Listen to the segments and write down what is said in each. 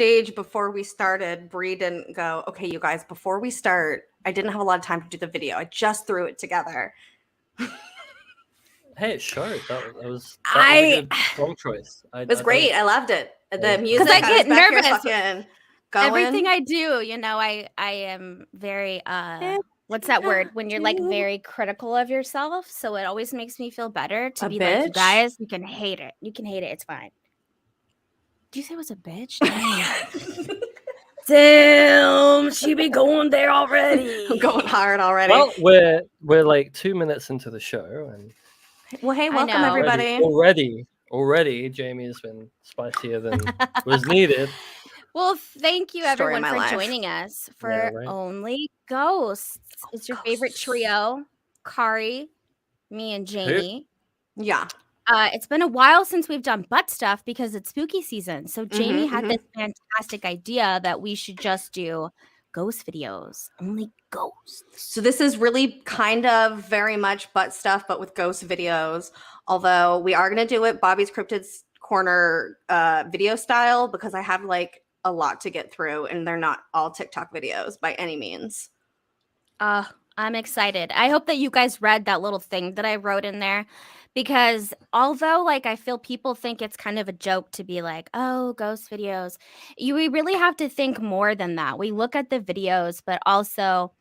backstage before we started, Bree didn't go, okay, you guys, before we start, I didn't have a lot of time to do the video. I just threw it together. Hey, sure. That was a good song choice. It was great. I loved it. The music. Because I get nervous. Going. Everything I do, you know, I am very what's that word? When you're like very critical of yourself. So it always makes me feel better to be like, you guys, you can hate it. You can hate it. It's fine. Did you say it was a bitch? Damn, she be going there already. I'm going hard already. Well, we're like 2 minutes into the show, and well, hey, welcome everybody. Already, Jaimie has been spicier than was needed. Well, thank you everyone for joining us for Only Ghosts. It's your favorite trio, Kari, me, and Jaimie. Yeah. It's been a while since we've done butt stuff because it's spooky season. So Jaimie had this fantastic idea that we should just do ghost videos, only ghosts. So this is really kind of very much butt stuff, but with ghost videos. Although we are going to do it Bobby's Cryptid's Corner video style because I have like a lot to get through and they're not all TikTok videos by any means. I'm excited. I hope that you guys read that little thing that I wrote in there. Because although, like, I feel people think it's kind of a joke to be like, oh, ghost videos, we really have to think more than that. We look at the videos, but also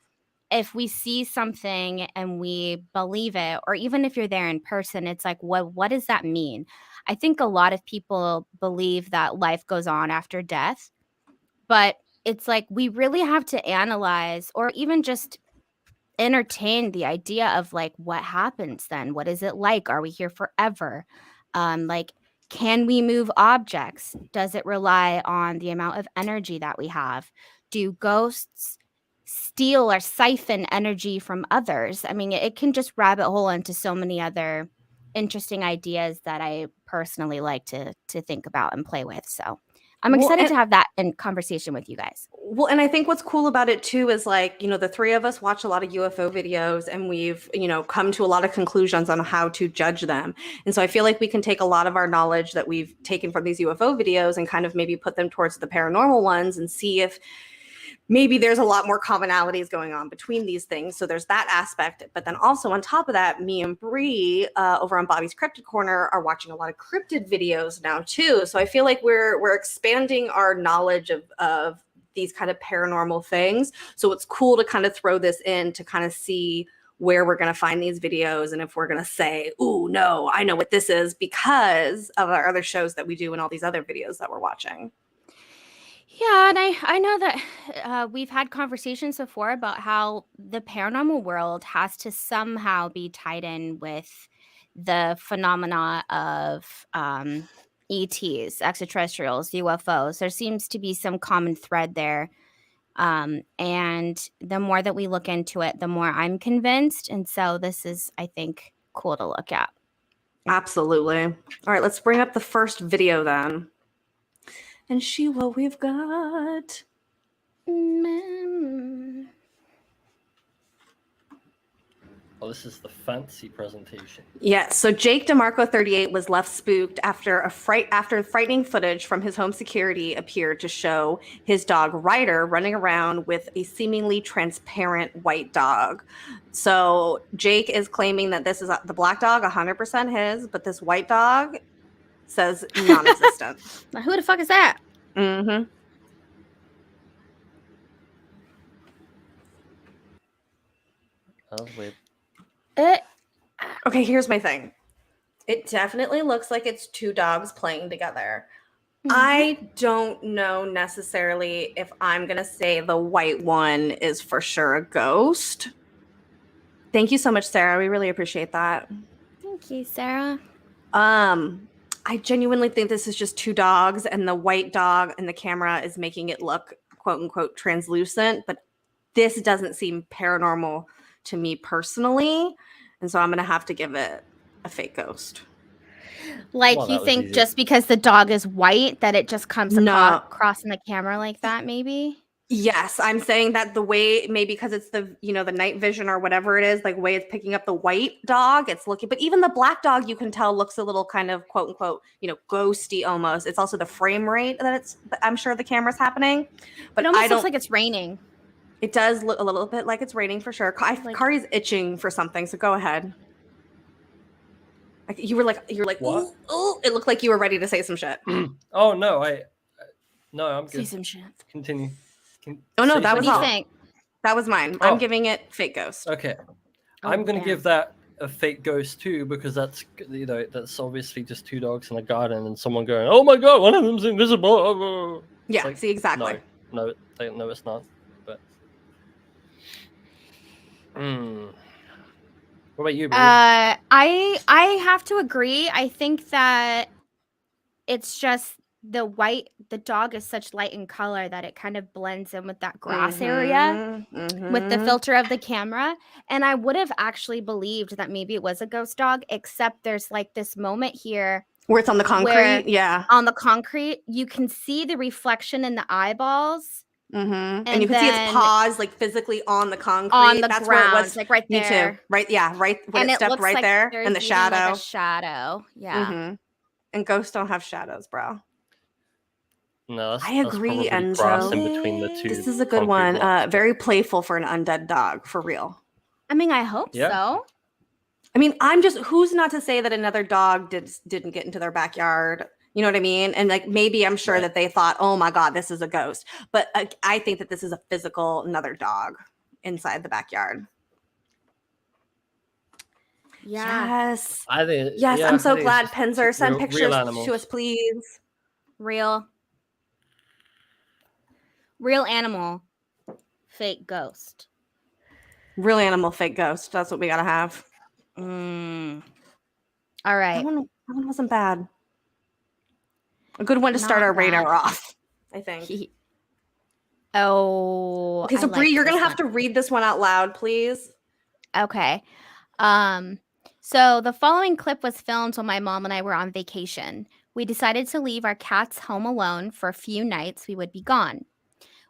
if we see something and we believe it, or even if you're there in person, it's like, what does that mean? I think a lot of people believe that life goes on after death, but it's like we really have to analyze or even just entertain the idea of like what happens then. What is it like? Are we here forever? Like, can we move objects? Does it rely on the amount of energy that we have? Do ghosts steal or siphon energy from others? I mean, it can just rabbit hole into so many other interesting ideas that I personally like to think about and play with. So I'm excited to have that in conversation with you guys. Well, and I think what's cool about it too is like, you know, the three of us watch a lot of UFO videos and we've, you know, come to a lot of conclusions on how to judge them. And so I feel like we can take a lot of our knowledge that we've taken from these UFO videos and kind of maybe put them towards the paranormal ones and see if maybe there's a lot more commonalities going on between these things. So there's that aspect. But then also on top of that, me and Bree over on Bobby's Cryptid Corner are watching a lot of cryptid videos now too. So I feel like we're expanding our knowledge of these kind of paranormal things. So it's cool to kind of throw this in to kind of see where we're going to find these videos and if we're going to say, ooh, no, I know what this is because of our other shows that we do and all these other videos that we're watching. Yeah, and I know that we've had conversations before about how the paranormal world has to somehow be tied in with the phenomena of ETs, extraterrestrials, UFOs. There seems to be some common thread there. And the more that we look into it, the more I'm convinced. And so this is, I think, cool to look at. Absolutely. All right, let's bring up the first video then. And see what we've got. Oh, this is the fancy presentation. Yeah, so Jake DeMarco, 38, was left spooked after frightening footage from his home security appeared to show his dog Ryder running around with a seemingly transparent white dog. So Jake is claiming that this is the black dog, 100% his, but this white dog says non-existent. Who the fuck is that? Mm-hmm. Oh, wait. Okay, here's my thing. It definitely looks like it's two dogs playing together. Mm-hmm. I don't know necessarily if I'm going to say the white one is for sure a ghost. Thank you so much, Sarah. We really appreciate that. Thank you, Sarah. I genuinely think this is just two dogs and the white dog and the camera is making it look quote unquote translucent, but this doesn't seem paranormal to me personally. And so I'm going to have to give it a fake ghost. Like, well, you think just because the dog is white that it just comes across in the camera like that, maybe? Yes, I'm saying that the way, maybe because it's the, the night vision or whatever it is, like way it's picking up the white dog, it's looking, but even the black dog you can tell looks a little kind of quote unquote, ghosty almost. It's also the frame rate that I'm sure the camera's happening, but It almost looks like it's raining. It does look a little bit like it's raining for sure. Kari's itching for something, so go ahead. You're like, What? ooh, it looked like you were ready to say some shit. Oh no, no, I'm good. Say some shit. Continue. Oh no, that was all. What do you think? That was mine. Oh. I'm giving it fake ghost. Okay, Oh, I'm gonna damn. give that a fake ghost too, because that's that's obviously just two dogs in a garden and someone going, "Oh my god, one of them's invisible." Yeah, Like, see, exactly. No, it's not. But what about you, Brie? I have to agree. I think that it's just the dog is such light in color that it kind of blends in with that grass area with the filter of the camera. And I would have actually believed that maybe it was a ghost dog, except there's like this moment here where it's on the concrete. Yeah. On the concrete, you can see the reflection in the eyeballs. And you can see its paws like physically on the concrete. On the That's ground, where it was. like right there. Me too. Right. Yeah. Right. When And it it stepped looks right like there, there's and the even, shadow. like a shadow. Yeah. And ghosts don't have shadows, bro. No, I agree, that's probably grass Enzo. in between the two. This is a good one. Very playful for an undead dog, for real. I mean, I hope so. I mean, who's not to say that another dog didn't get into their backyard? You know what I mean? And like, maybe I'm sure that they thought, oh my God, this is a ghost. But I think that this is a physical, another dog inside the backyard. Yeah. Yes. I think. Yes, Yeah, I'm so I think glad, it's Penzer. Send real pictures animals. to us, please. Real animal, fake ghost. Real animal, fake ghost. That's what we gotta have. All right. That one wasn't bad. A good one to start our radar off, I think. Oh. Okay, so Bree, you're gonna have to read this one out loud, please. Okay. So the following clip was filmed when my mom and I were on vacation. We decided to leave our cats home alone for a few nights we would be gone.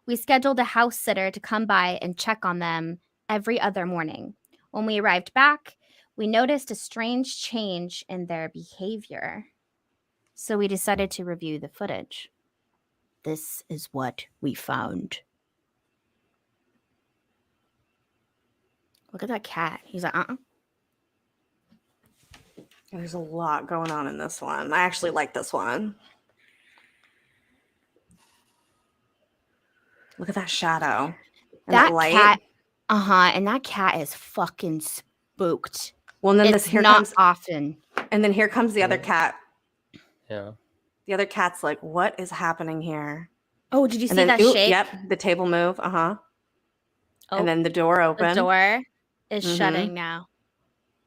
We scheduled a house sitter to come by and check on them every other morning. When we arrived back, we noticed a strange change in their behavior. So we decided to review the footage. This is what we found. Look at that cat. He's like, There's a lot going on in this one. I actually like this one. Look at that shadow. And that light. Cat. And that cat is fucking spooked. Well, and then here comes often. And then here comes the other cat. Yeah. The other cat's like, what is happening here? Oh, did you see that shape? Yep, the table move. Oh, and then the door open. The door is shutting now.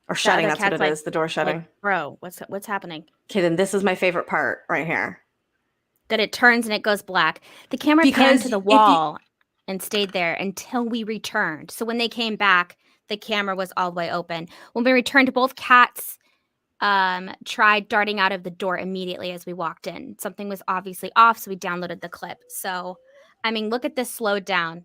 Or shutting, that's what it is. The door shutting. Like, bro, what's happening? Okay, then this is my favorite part right here. That it turns and it goes black. The camera panned to the wall and stayed there until we returned. So when they came back, the camera was all the way open. When we returned, both cats tried darting out of the door immediately as we walked in. Something was obviously off, so we downloaded the clip. So, I mean, look at this slowed down.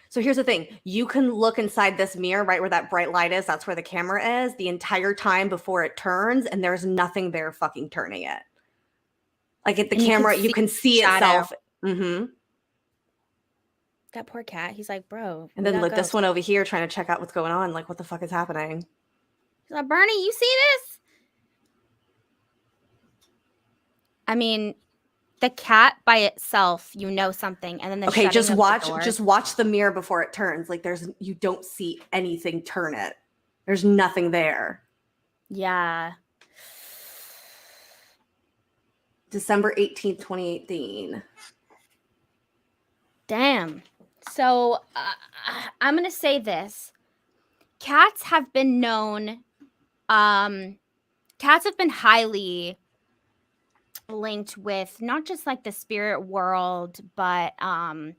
So here's the thing. You can look inside this mirror, right where that bright light is. That's where the camera is the entire time before it turns, and there's nothing there fucking turning it. Like at the camera, you can see itself. That poor cat. He's like, bro. And then look, this one over here trying to check out what's going on. Like, what the fuck is happening? He's like, Bernie, you see this? I mean, the cat by itself, you know something, and then the just watch the mirror before it turns. Like you don't see anything turn it. There's nothing there. Yeah. December 18th, 2018. Damn. So I'm gonna say this: cats have been known. Cats have been highly linked with not just like the spirit world, but I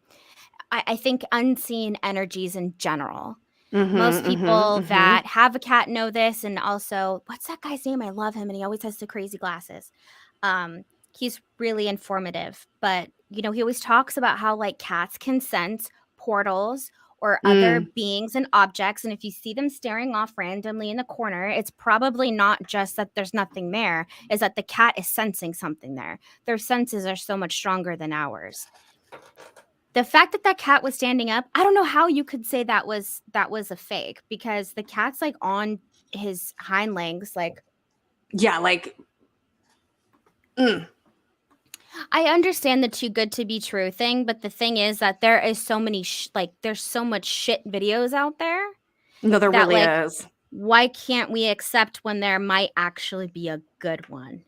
think unseen energies in general. Most people that have a cat know this. And also, what's that guy's name? I love him, and he always has the crazy glasses. He's really informative, but he always talks about how like cats can sense portals or other beings and objects, and if you see them staring off randomly in the corner, it's probably not just that there's nothing there, is that the cat is sensing something there. Their senses are so much stronger than ours. The fact that that cat was standing up, I don't know how you could say that was a fake, because the cat's like on his hind legs, like, Yeah, like I understand the too good to be true thing, but the thing is that there is so many there's so much shit videos out there no, there that really like is. why can't we accept when there might actually be a good one?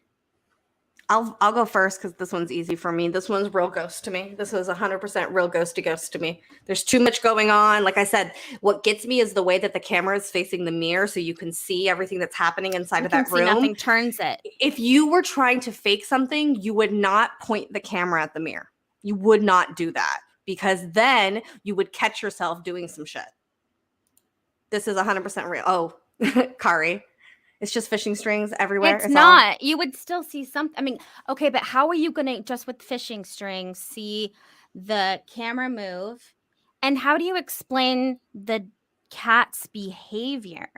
I'll go first because this one's easy for me. This one's real ghost to me. This is 100% real ghost to me. There's too much going on. Like I said, what gets me is the way that the camera is facing the mirror, so you can see everything that's happening inside of that room. Nothing turns it. If you were trying to fake something, you would not point the camera at the mirror. You would not do that, because then you would catch yourself doing some shit. This is 100% real. Oh, Kari. It's just fishing strings everywhere. It's not. You would still see something. I mean, okay, but how are you going to, just with fishing strings, see the camera move? And how do you explain the cat's behavior?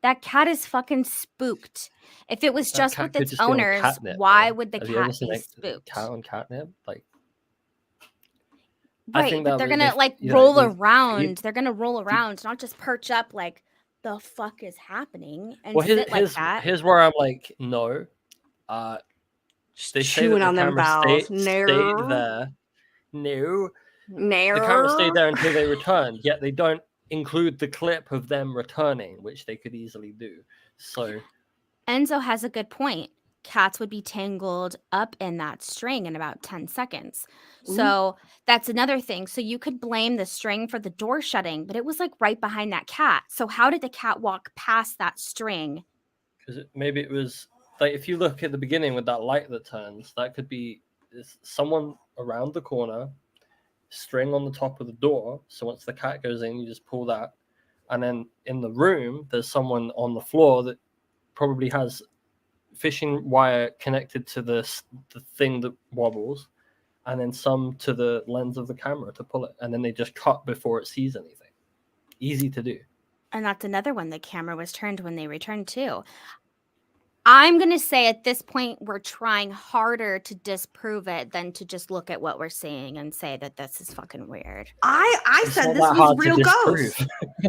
That cat is fucking spooked. If it was just with its owners, why would the cat be spooked? Cat on catnip? Like, right, but they're going to like roll around. They're going to roll around, not just perch up like, the fuck is happening, and sit like that. Here's where I'm like, no. They say that the camera stay there. No. The camera stayed there until they returned, yet they don't include the clip of them returning, which they could easily do. So Enzo has a good point. Cats would be tangled up in that string in about 10 seconds. So that's another thing. So you could blame the string for the door shutting, but it was like right behind that cat. So how did the cat walk past that string? Because maybe it was like, if you look at the beginning with that light that turns, that could be someone around the corner, string on the top of the door. So once the cat goes in, you just pull that. And then in the room, there's someone on the floor that probably has fishing wire connected to the thing that wobbles, and then some to the lens of the camera to pull it, and then they just cut before it sees anything. Easy to do. And that's another one. The camera was turned when they returned too. I'm going to say at this point, we're trying harder to disprove it than to just look at what we're seeing and say that this is fucking weird. I said this was real ghost.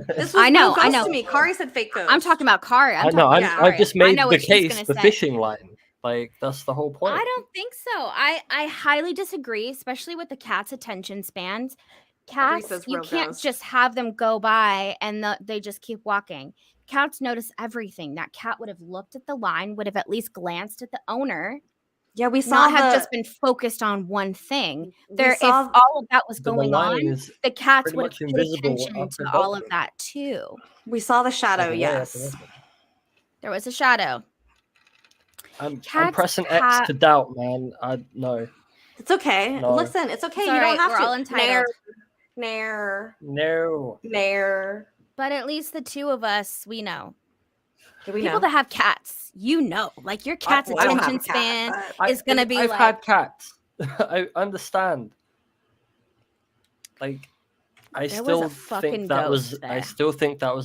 This was I know. to me. Kari said fake ghost. I'm talking about Kari. I just made the case, the fishing line. Like, that's the whole point. I don't think so. I highly disagree, especially with the cat's attention spans. Cats, you can't just have them go by and they just keep walking. Cats notice everything. That cat would have looked at the line, would have at least glanced at the owner. Yeah, we saw have just been focused on one thing. If all of that was going on, the cats would have paid attention to all of that too. We saw the shadow, yes. There was a shadow. I'm pressing X to doubt, man. No. It's okay. No. Listen, it's okay. You don't have to. We're all entitled. Nair. But at least the two of us, we know. We People that have cats, like your cat's attention span is going to be I've had cats. I understand. Like, I still think that was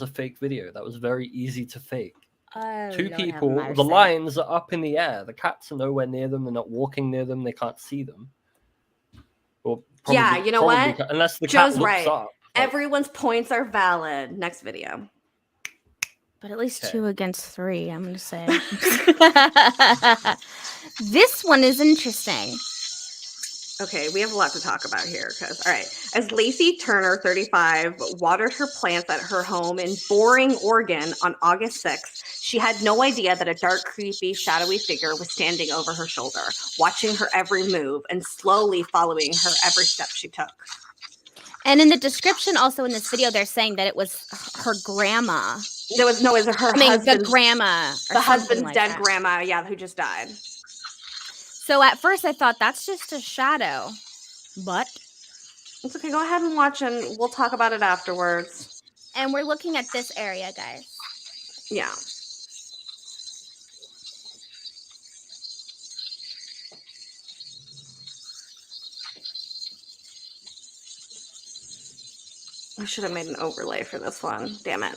a fake video. That was very easy to fake. Two people, the lines are up in the air. The cats are nowhere near them. They're not walking near them. They can't see them. Well, you know what? Unless the cat looks up. Everyone's points are valid. Next video. But at least 2 against 3, I'm going to say. This one is interesting. Okay, we have a lot to talk about here. All right. As Lacey Turner, 35, watered her plants at her home in Boring, Oregon on August 6th, she had no idea that a dark, creepy, shadowy figure was standing over her shoulder, watching her every move and slowly following her every step she took. And in the description, also in this video, they're saying that it was her grandma. It was her husband's, the grandma. The husband's dead grandma, who just died. So at first I thought that's just a shadow, but it's okay. Go ahead and watch, and we'll talk about it afterwards. And we're looking at this area, guys. Yeah. I should have made an overlay for this one. Damn it.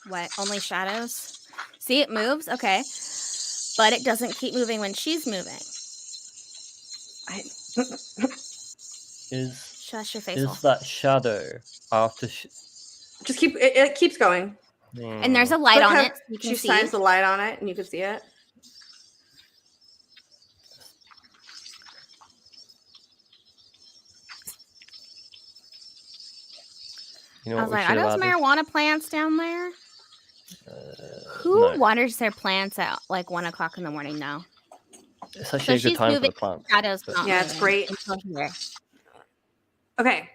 What? Only shadows? See, it moves. Okay, but it doesn't keep moving when she's moving. Shush your face hole. Is that shadow after Just keep it keeps going. And there's a light on Look it. how You can she see. shines the light on it, and you can see it. You know I what was we like, should are have those added? marijuana plants down there? Who No. waters their plants at like 1 o'clock in the morning now? It's actually a good she's time for moving, the plants. shadows but- not Yeah, it's moving great. until here. Okay.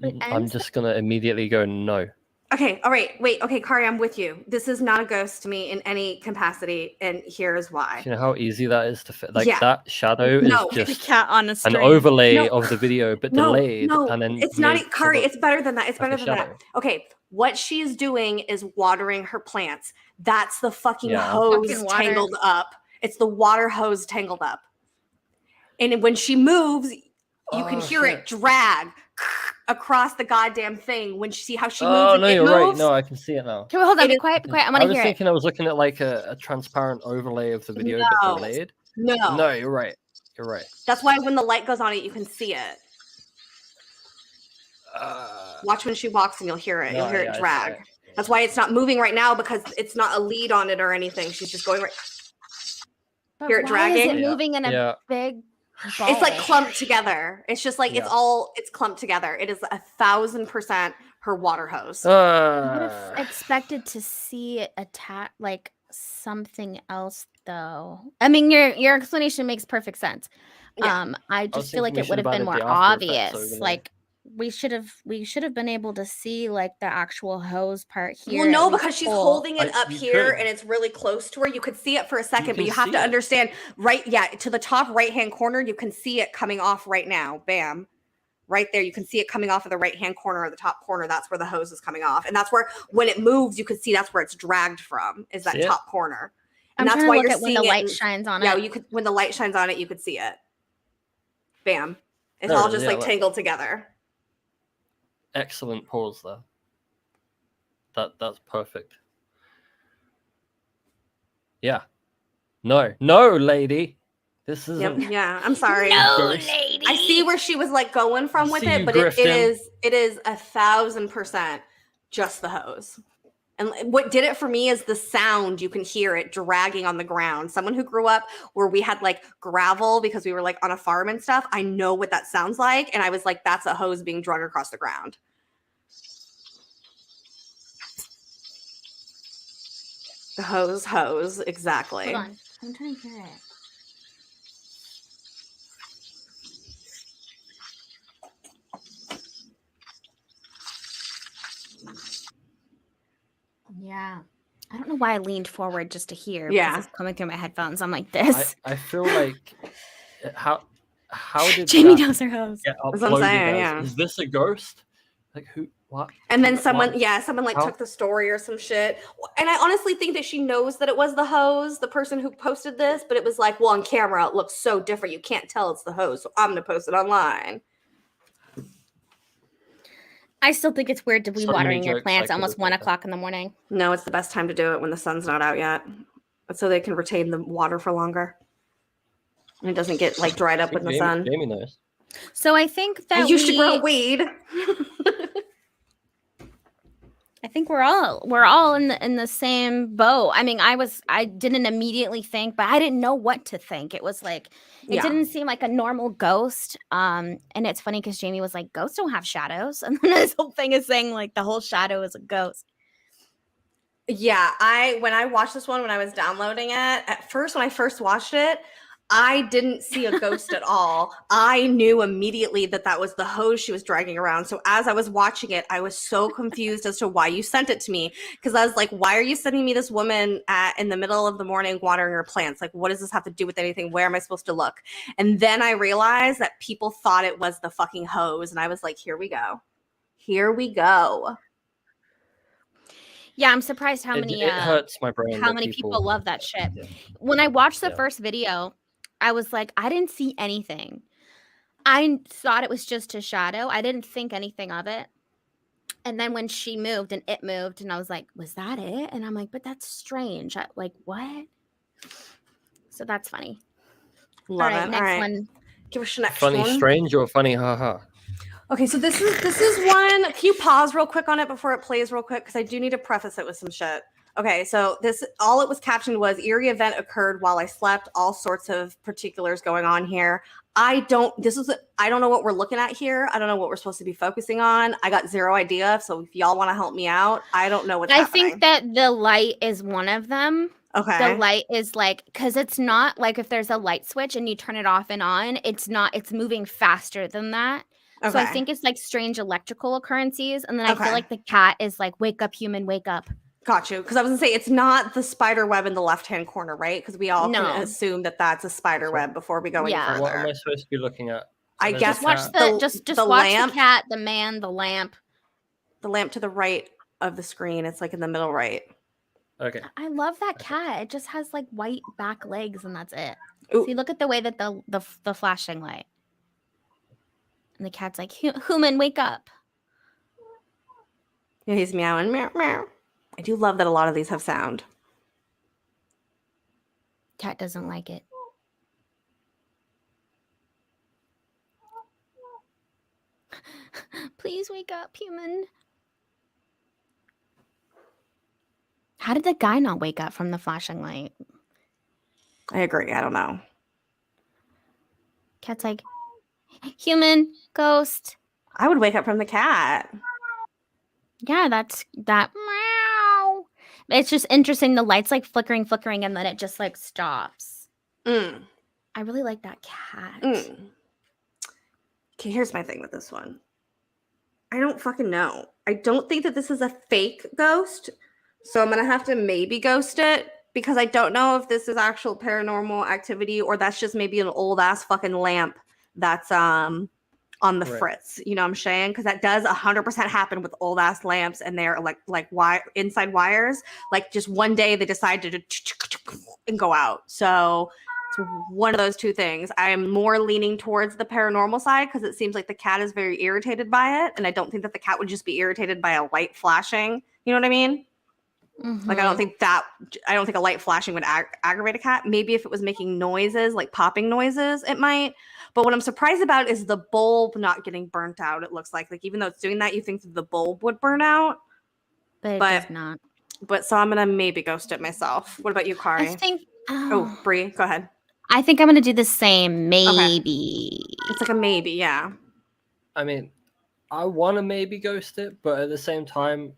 It I'm ends just gonna immediately go no. Okay. All right. Wait. Okay, Kari, I'm with you. This is not a ghost to me in any capacity, and here's why. You know how easy that is to fit. Like Yeah. that shadow No, is the just cat on a an string. overlay No. of the video, but No, delayed, no, and then it's not. made so Kari, that- it's better than that. It's like better a than that. shadow. Okay, what she's doing is watering her plants. That's the fucking Yeah. hose Fucking water. tangled up. It's the water hose tangled up. And when she moves, you can Oh, hear it shit. drag across the goddamn thing. When she see how she moves, Oh no, it you're moves. right. No, I can see it now. Can we hold on? It Be is- quiet. Be quiet. I I want to was hear it. thinking I was looking at like a transparent overlay of the video, No. but delayed. No, No, you're right. You're right. that's why when the light goes on it, you can see it. Watch when she walks, and you'll hear it. You'll hear it drag. That's why it's not moving right now, because it's not a lead on it or anything. She's just going right. But Hear it why dragging? is it moving in a Yeah. big ball? It's like clumped together. It's just like Yeah. it's clumped together. It is 1,000% her water hose. I would have expected to see it attack like something else, though. I mean, your explanation makes perfect sense. Yeah. I just feel thinking like we it would should have have been added more the After Effects obvious. overlay. Like we should have been able to see like the actual hose part here. Well, no, at least because she's full. holding it I- up you here could. and it's really close to her. You could see it for a second, but can you have see to it. understand, right? Yeah, to the top right-hand corner, you can see it coming off right now. Bam. Right there, you can see it coming off of the right-hand corner or the top corner. That's where the hose is coming off. And that's where, when it moves, you can see that's where it's dragged from, is that See it? top corner. I'm And that's trying why to look you're at when the seeing it light in- shines on Yeah, it. you could, when the light shines on it, you could see it. Bam. It's There all it is, just yeah, like look. tangled together. Excellent pause there. That's perfect. Yeah. No, lady. This isn't. Yep. Yeah. I'm sorry. No, Ghost. lady. I see where she was like going from I with see it, you but grifting. it is 1,000% just the hose. And what did it for me is the sound. You can hear it dragging on the ground. Someone who grew up where we had like gravel because we were like on a farm and stuff, I know what that sounds like. And I was like, that's a hose being drawn across the ground. The hose, exactly. Hold on. I'm trying to hear it. Yeah. I don't know why I leaned forward just to hear. Yeah. Because it's coming through my headphones. I'm like this. I feel like how did Jamie that knows her hose. get That's what I'm uploaded saying, as? yeah. Is this a ghost? Like who? What? And then What? someone like How? took the story or some shit. And I honestly think that she knows that it was the hose, the person who posted this, but it was like, well, on camera, it looks so different. You can't tell it's the hose. So I'm going to post it online. I still think it's weird to be So many watering your jokes plants I at almost could've 1 put. o'clock in the morning. No, it's the best time to do it when the sun's not out yet. So they can retain the water for longer. And it doesn't get like dried up I think in the sun. Jamie knows. So I think that I used to grow weed. I think we're all in the same boat. I mean, I didn't immediately think, but I didn't know what to think. It was like it Yeah. didn't seem like a normal ghost. And it's funny because Jamie was like, "Ghosts don't have shadows," and then this whole thing is saying like the whole shadow is a ghost. Yeah, when I watched this one when I was downloading it, at first when I first watched it, I didn't see a ghost at all. I knew immediately that was the hose she was dragging around. So as I was watching it, I was so confused as to why you sent it to me, because I was like, why are you sending me this woman in the middle of the morning watering her plants? Like, what does this have to do with anything? Where am I supposed to look? And then I realized that people thought it was the fucking hose, and I was like, here we go. Here we go. Yeah, I'm surprised how many It hurts my brain. how that many people love that shit. Yeah. When I watched the Yeah. first video, I was like, I didn't see anything. I thought it was just a shadow. I didn't think anything of it. And then when she moved and it moved, and I was like, was that it? And I'm like, but that's strange. Like, what? So that's funny. Love All right, it. next All right. one. Give us your next Funny one. strange or funny haha? Okay, so this is one. Can you pause real quick on it before it plays real quick? Because I do need to preface it with some shit. Okay, so this all it was captioned was eerie event occurred while I slept. All sorts of particulars going on here. I don't know what we're looking at here. I don't know what we're supposed to be focusing on. I got zero idea. So if y'all want to help me out, I don't know what's happening. I think that the light is one of them. Okay. The light is like, because it's not like if there's a light switch and you turn it off and on, it's moving faster than that. Okay. So I think it's like strange electrical occurrences. And then I Okay. feel like the cat is like, wake up, human, wake up. Got you. Because I was going to say, it's not the spider web in the left-hand corner, right? Because we all No. can assume that that's a spider web before we go any Yeah. further. What am I supposed to be looking at? I There's guess a Just watch cat. the The just watch lamp. the cat, the man, the lamp. The lamp to the right of the screen. It's like in the middle right. Okay. I love that cat. It just has like white back legs and that's it. Ooh. See, look at the way that the flashing light. And the cat's like, human, wake up. Yeah, he's meowing. Meow, meow. I do love that a lot of these have sound. Cat doesn't like it. Please wake up, human. How did the guy not wake up from the flashing light? I agree. I don't know. Cat's like, human, ghost. I would wake up from the cat. Yeah, that's that. Meow. It's just interesting. The light's like flickering, and then it just like stops. Mm. I really like that cat. Mm. Okay, here's my thing with this one. I don't fucking know. I don't think that this is a fake ghost. So I'm going to have to maybe ghost it because I don't know if this is actual paranormal activity or that's just maybe an old ass fucking lamp that's on the fritz. You know what I'm saying? Because that does 100% happen with old ass lamps and they're like inside wires. Like just one day they decided to and go out. So it's one of those two things. I am more leaning towards the paranormal side because it seems like the cat is very irritated by it. And I don't think that the cat would just be irritated by a light flashing. You know what I mean? Mm-hmm. Like, I don't think a light flashing would aggravate a cat. Maybe if it was making noises, like popping noises, it might. But what I'm surprised about is the bulb not getting burnt out. It looks like even though it's doing that, you think that the bulb would burn out. But it does not. But so I'm going to maybe ghost it myself. What about you, Kari? I think. Oh, Bree, go ahead. I think I'm going to do the same. Maybe. Okay. It's like a maybe, yeah. I mean, I want to maybe ghost it, but at the same time,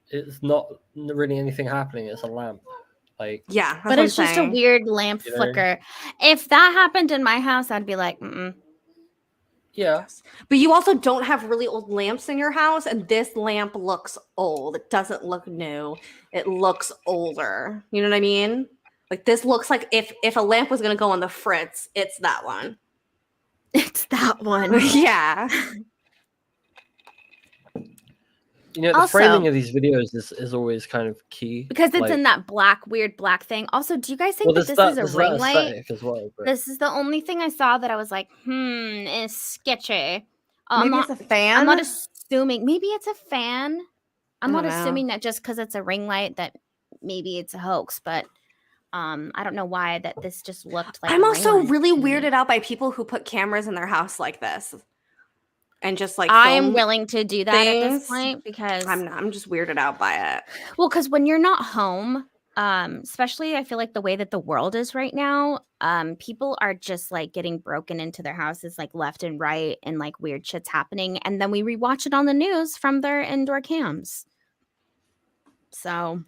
it's not really anything happening. It's a lamp. Like, yeah, but it's just a weird lamp flicker. If that happened in my house, I'd be like, mm-mm. Yeah. But you also don't have really old lamps in your house, and this lamp looks old. It doesn't look new. It looks older. You know what I mean? Like this looks like if a lamp was gonna go on the fritz, it's that one. It's that one. Yeah. You know, the framing of these videos is always kind of key. Because it's in that weird black thing. Also, do you guys think that this is a ring light? As well, this is the only thing I saw that I was like, it's sketchy. Maybe it's a fan? I'm not assuming. Maybe it's a fan. I'm not assuming that just because it's a ring light that maybe it's a hoax, but I don't know why that this just looked like I'm also really weirded out by people who put cameras in their house like this. And just like I am willing to do that at this point because I'm just weirded out by it. Well, because when you're not home, especially I feel like the way that the world is right now, people are just like getting broken into their houses like left and right and like weird shit's happening. And then we rewatch it on the news from their indoor cams. So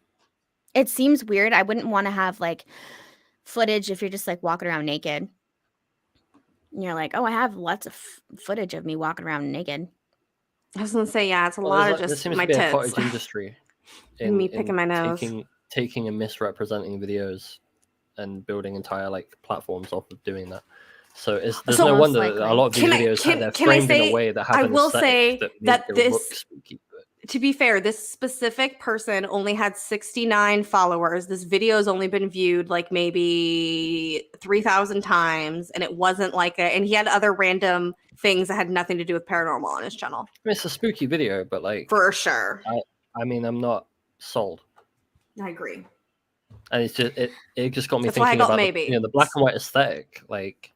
it seems weird. I wouldn't want to have like footage if you're just like walking around naked. And you're like, oh, I have lots of footage of me walking around naked. I was gonna say, yeah, it's a lot of just my tits. There seems to be a cottage industry in me picking my nose, taking and misrepresenting videos, and building entire like platforms off of doing that. So there's no wonder that a lot of these videos have they're framed in a way that have I will say that this look to be fair, this specific person only had 69 followers. This video has only been viewed like maybe 3,000 times, and it wasn't like and he had other random things that had nothing to do with paranormal on his channel. I mean, it's a spooky video, but like, For sure. I mean, I'm not sold. I agree. And it's just it just got me That's why I thinking got about maybe. the black and white aesthetic. Like,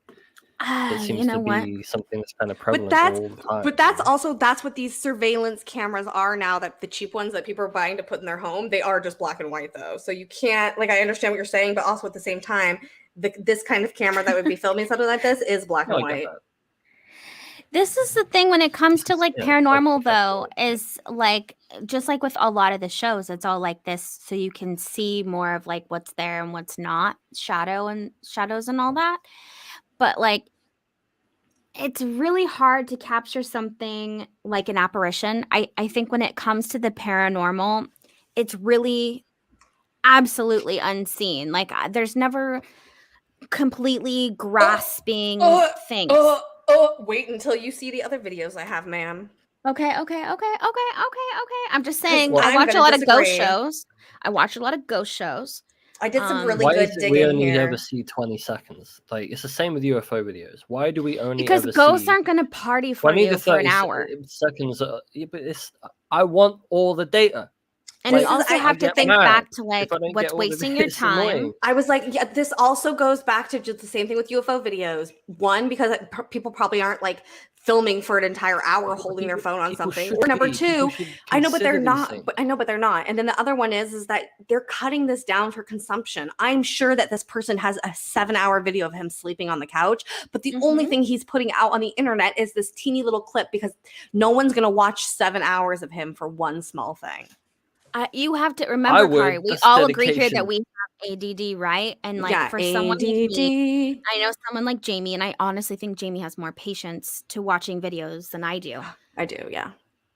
it seems You know to what? be something that's kind of prevalent that's all the time. But that's also what these surveillance cameras are now, that the cheap ones that people are buying to put in their home, they are just black and white though. So you can't, like, I understand what you're saying, but also at the same time, this kind of camera that would be filming something like this is black and white. This is the thing when it comes to like Yeah, paranormal that's though, is like just like with a lot of the shows, it's all like this, so you can see more of like what's there and what's not, shadows and all that. But like, it's really hard to capture something like an apparition. I think when it comes to the paranormal, it's really absolutely unseen. Like there's never completely grasping things. Wait until you see the other videos I have, ma'am. Okay. I'm just saying, Well, I I'm watch a gonna lot of ghost disagree. shows. I watch a lot of ghost shows. I did some really Why good is it digging we only here. ever see 20 seconds? Like, it's the same with UFO videos. Why do we only Because ever ghosts see aren't going to party for 20 you to for 30 an hour. seconds? Yeah, but I want all the data. And Like, you also I have to get think mad back to if like I don't what's get all the wasting your it's time. annoying. I was like, yeah, this also goes back to just the same thing with UFO videos. One, because people probably aren't like filming for an entire hour holding their phone on People something. should Or number be. two, People should I know, but they're consider these not. things. But I know, but they're not. And then the other one is that they're cutting this down for consumption. I'm sure that this person has a 7-hour video of him sleeping on the couch, but the only thing he's putting out on the internet is this teeny little clip, because no one's gonna watch 7 hours of him for one small thing. You have to remember, Kari, we That's all agree here that dedication. we have ADD, right? And like Yeah, for someone like me, ADD. I know someone like Jamie, and I honestly think Jamie has more patience to watching videos than I do. I do, yeah.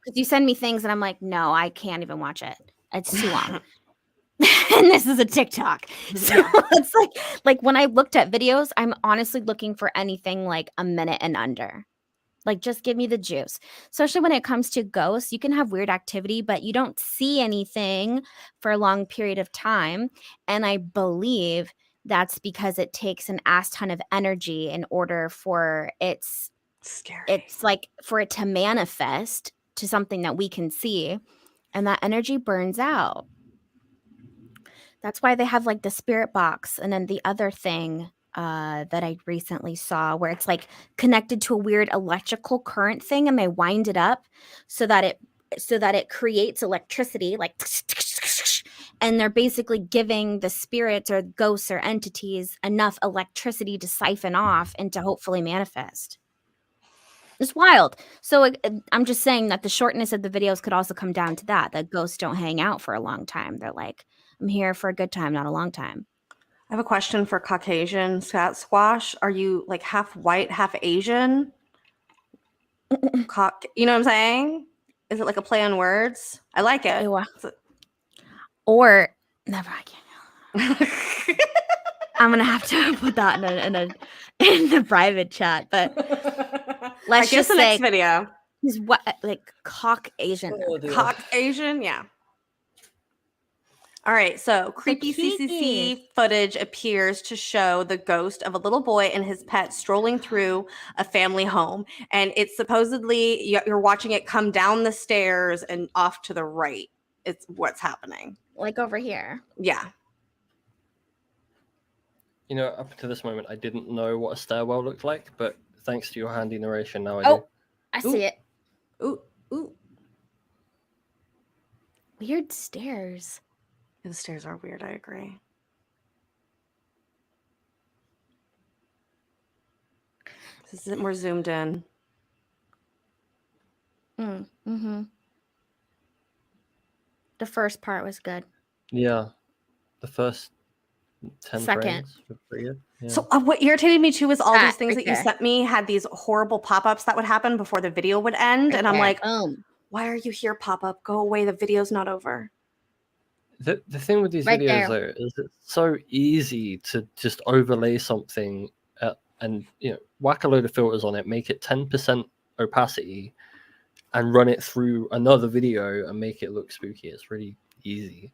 Because you send me things and I'm like, no, I can't even watch it. It's too long. And this is a TikTok. So it's like when I looked at videos, I'm honestly looking for anything like a minute and under. Like, just give me the juice. Especially when it comes to ghosts, you can have weird activity, but you don't see anything for a long period of time. And I believe that's because it takes an ass ton of energy in order for it's like for it to manifest to something that we can see. And that energy burns out. That's why they have like the spirit box. And then the other thing that I recently saw where it's like connected to a weird electrical current thing, and they wind it up so that it creates electricity, like, and they're basically giving the spirits or ghosts or entities enough electricity to siphon off and to hopefully manifest. It's wild. So I'm just saying that the shortness of the videos could also come down to that ghosts don't hang out for a long time. They're like, I'm here for a good time, not a long time. I have a question for Caucasian Scat Squash. Are you like half white, half Asian? You know what I'm saying? Is it like a play on words? I like it. Or never. I can't. I'm gonna have to put that in the private chat. But let's just the say next video. He's what, like Caucasian? Caucasian, yeah. All right, so creepy CCC footage appears to show the ghost of a little boy and his pet strolling through a family home. And it's supposedly, you're watching it come down the stairs and off to the right. It's what's happening. Like over here. Yeah. You know, up to this moment, I didn't know what a stairwell looked like, but thanks to your handy narration, now I do. I see it. Ooh. Weird stairs. The stairs are weird, I agree. This is more zoomed in. The first part was good. Yeah. The first 10 Second. frames were pretty good. Yeah. So what irritated me too is all these things right that you sent me had these horrible pop-ups that would happen before the video would end. And I'm like, why are you here, pop-up? Go away. The video's not over. The thing with these videos, though, is it's so easy to just overlay something and, whack a load of filters on it, make it 10% opacity, and run it through another video and make it look spooky. It's really easy.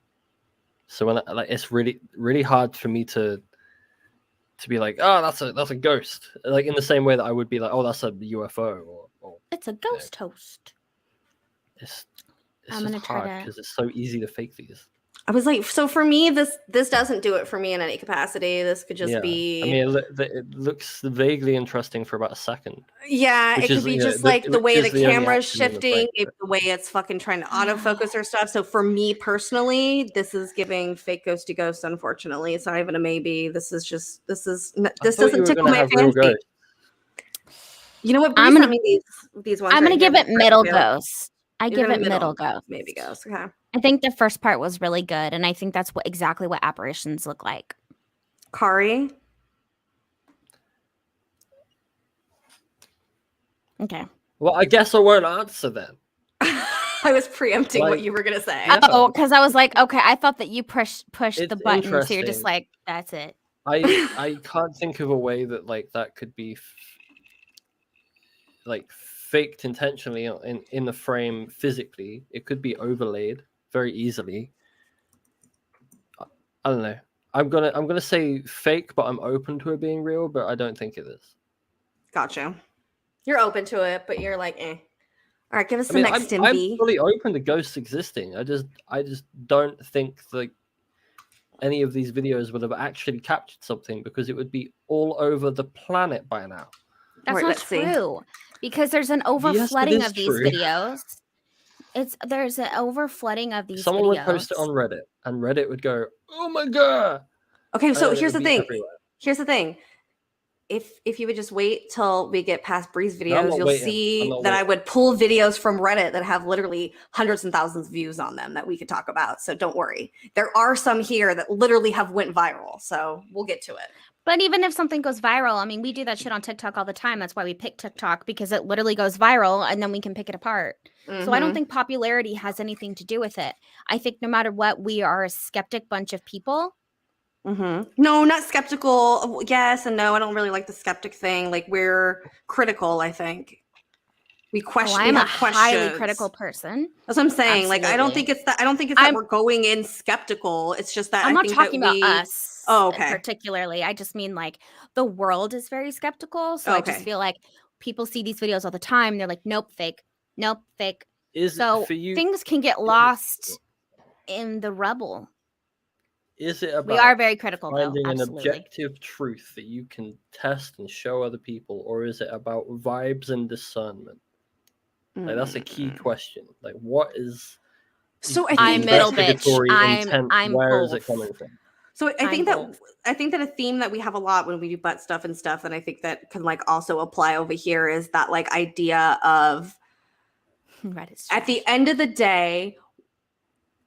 So when it's really, really hard for me to be like, oh, that's a ghost. Like in the same way that I would be like, oh, that's a UFO or It's a ghost host. It's I'm just gonna try hard to- because it's so easy to fake these. I was like, so for me, this doesn't do it for me in any capacity. This could just be. I mean, it looks vaguely interesting for about a second. Yeah, which it could is, be you know, just like the way which the is the only camera's action in the shifting, frame, maybe the way it's fucking trying to autofocus or stuff. So for me personally, this is giving fake ghosty ghost. Unfortunately, it's not even a maybe. This I doesn't thought you were tickle gonna my have real fancy. ghosts. You know what? I'm Bree gonna- sent me these ones. I'm right gonna here give that it middle feel- ghost. I You're give gonna it middle ghost. maybe ghost. Okay. I think the first part was really good, and I think that's exactly what apparitions look like. Kari. Okay. Well, I guess I won't answer then. I was preempting what Like- you were gonna say. Yeah. Oh, because I was like, okay, I thought that you pushed It's the button, so you're just interesting. like, that's it. I can't think of a way that like that could be like faked intentionally in the frame physically. It could be overlaid very easily. I don't know. I'm gonna say fake, but I'm open to it being real, but I don't think it is. Gotcha. You're open to it, but you're like, eh. All right, give us I the mean, next I'm MV. fully open to ghosts existing. I just don't think like any of these videos would have actually captured something because it would be all over the planet by now. That's Right, not let's see. true. Because there's an Yes, it overflooding is of these true. videos. There's an overflooding of these Someone videos. would post it on Reddit, and Reddit would go, "Oh my god!" Okay, so and it here's the would be thing. everywhere. Here's the thing. If you would just wait till we get past Bree's No, I'm videos, not you'll waiting. I'm see not that I waiting. would pull videos from Reddit that have literally hundreds and thousands of views on them that we could talk about. So don't worry. There are some here that literally have went viral. So we'll get to it. But even if something goes viral, I mean, we do that shit on TikTok all the time. That's why we pick TikTok, because it literally goes viral and then we can pick it apart. So I don't Mhm. think popularity has anything to do with it. I think no matter what, we are a skeptic bunch of people. No, not skeptical. Yes and no. I don't really like the skeptic thing. Like we're critical, I think. We question. I'm we a have highly questions. critical person. That's what I'm saying. Like I don't Absolutely. think it's that. I don't think it's that I'm- we're going in skeptical. It's just that I'm I not think talking that about we. us Oh, okay. particularly. I just mean like the world is very skeptical. So I just Okay. feel like people see these videos all the time. They're like, nope, fake. Nope, fake. Is So for you? things can get lost in the rubble. Is it about We are very critical, though. finding an Absolutely. objective truth that you can test and show other people, or is it about vibes and discernment? Like that's a key question. Like, what is So I the I'm think middle that, bitch. investigatory intent? I'm Where is it both. coming from? so I think I'm that a theme that we have a lot when we do butt stuff and stuff, and I think that can like also apply over here is that like idea of Reddit's at the trash. end of the day,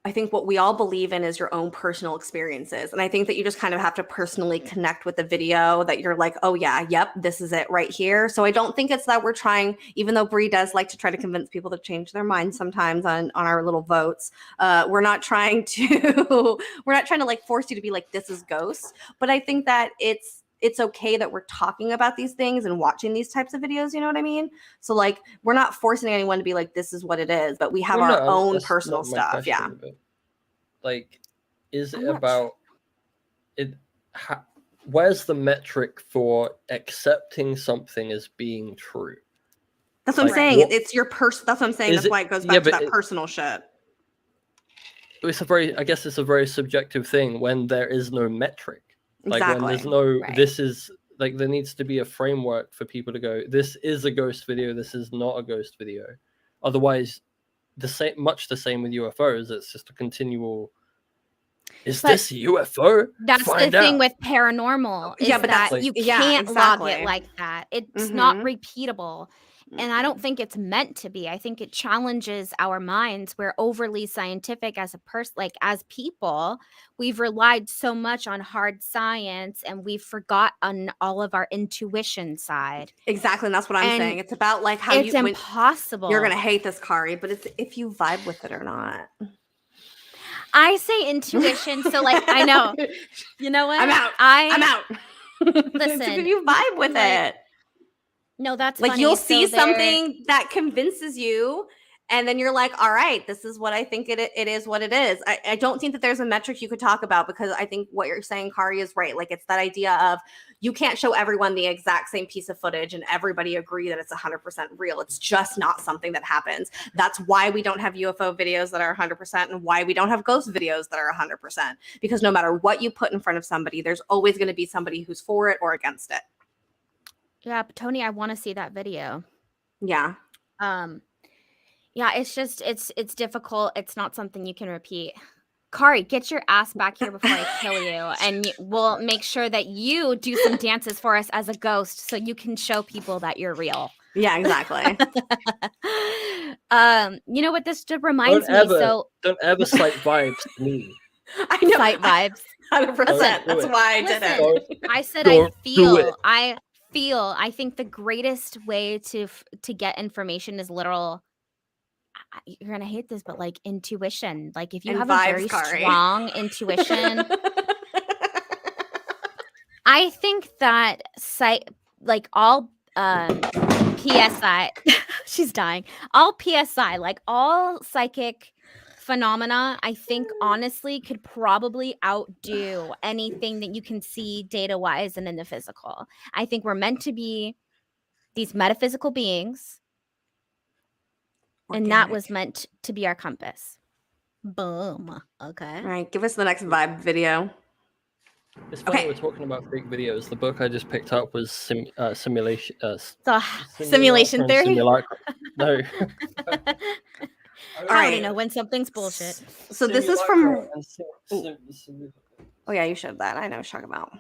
I think what we all believe in is your own personal experiences. And I think that you just kind of have to personally connect with the video that you're like, oh yeah, yep, this is it right here. So I don't think it's that we're trying, even though Bree does like to try to convince people to change their minds sometimes on our little votes. We're not trying to like force you to be like, this is ghosts. But I think that it's okay that we're talking about these things and watching these types of videos, you know what I mean? So like we're not forcing anyone to be like this is what it is, but we have Well, our no, own that's personal not my stuff. question, Yeah. but, like, is it I'm not about it? Where's the metric for accepting something as being true? That's what I'm Like, saying. what- It's your person. That's what I'm saying. Is That's it- why it goes yeah, back to but that it- personal shit. I guess it's a very subjective thing when there is no metric. Like when Exactly. there's no, Right. this is like there needs to be a framework for people to go, this is a ghost video, this is not a ghost video. Otherwise, much the same with UFOs. It's just a continual. Is But this a UFO? That's Find the thing out. with paranormal. Yeah, Is but that that's- you yeah, can't exactly. log it like that. It's not Mhm. repeatable. And I don't think it's meant to be. I think it challenges our minds. We're overly scientific as a person, like as people. We've relied so much on hard science and we've forgotten all of our intuition side. Exactly. And that's what I'm And saying. It's about like how It's when- impossible. you're gonna hate this, Kari, but it's if you vibe with it or not. I say intuition, so like I know. You know what? I'm out. I'm I'm out. It's Listen, if you vibe with like, it. No, that's Like funny. you'll So see they're- something that convinces you, and then you're like, all right, this is what I think it is what it is. I don't think that there's a metric you could talk about, because I think what you're saying, Kari, is right. Like, it's that idea of you can't show everyone the exact same piece of footage and everybody agree that it's 100% real. It's just not something that happens. That's why we don't have UFO videos that are 100% and why we don't have ghost videos that are 100%. Because no matter what you put in front of somebody, there's always going to be somebody who's for it or against it. Yeah, but Tony, I want to see that video. Yeah. Yeah, it's just it's difficult. It's not something you can repeat. Kari, get your ass back here before I kill you, and we'll make sure that you do some dances for us as a ghost, so you can show people that you're real. Yeah, exactly. You know what this reminds me? So Don't ever cite vibes to me. I know. site vibes. 100%. That's why I did it. I said Don't do it. I think the greatest way to get information is literal. You're gonna hate this, but like intuition. Like if you And have vibes, a very Kari. strong intuition, I think that like all PSI, she's dying. All PSI, like all psychic phenomena, I think honestly could probably outdo anything that you can see data wise and in the physical. I think we're meant to be these metaphysical beings, and that Organic. was meant to be our compass. Boom. Okay. All right, give us the next vibe video. It's funny Okay. we're talking about fake videos. The book I just picked up was simulation. So simulation theory. Simulacrum. No. I right. already know when something's bullshit. So this is from. Simulacrum. Oh yeah, you showed that. I know what you're talking about.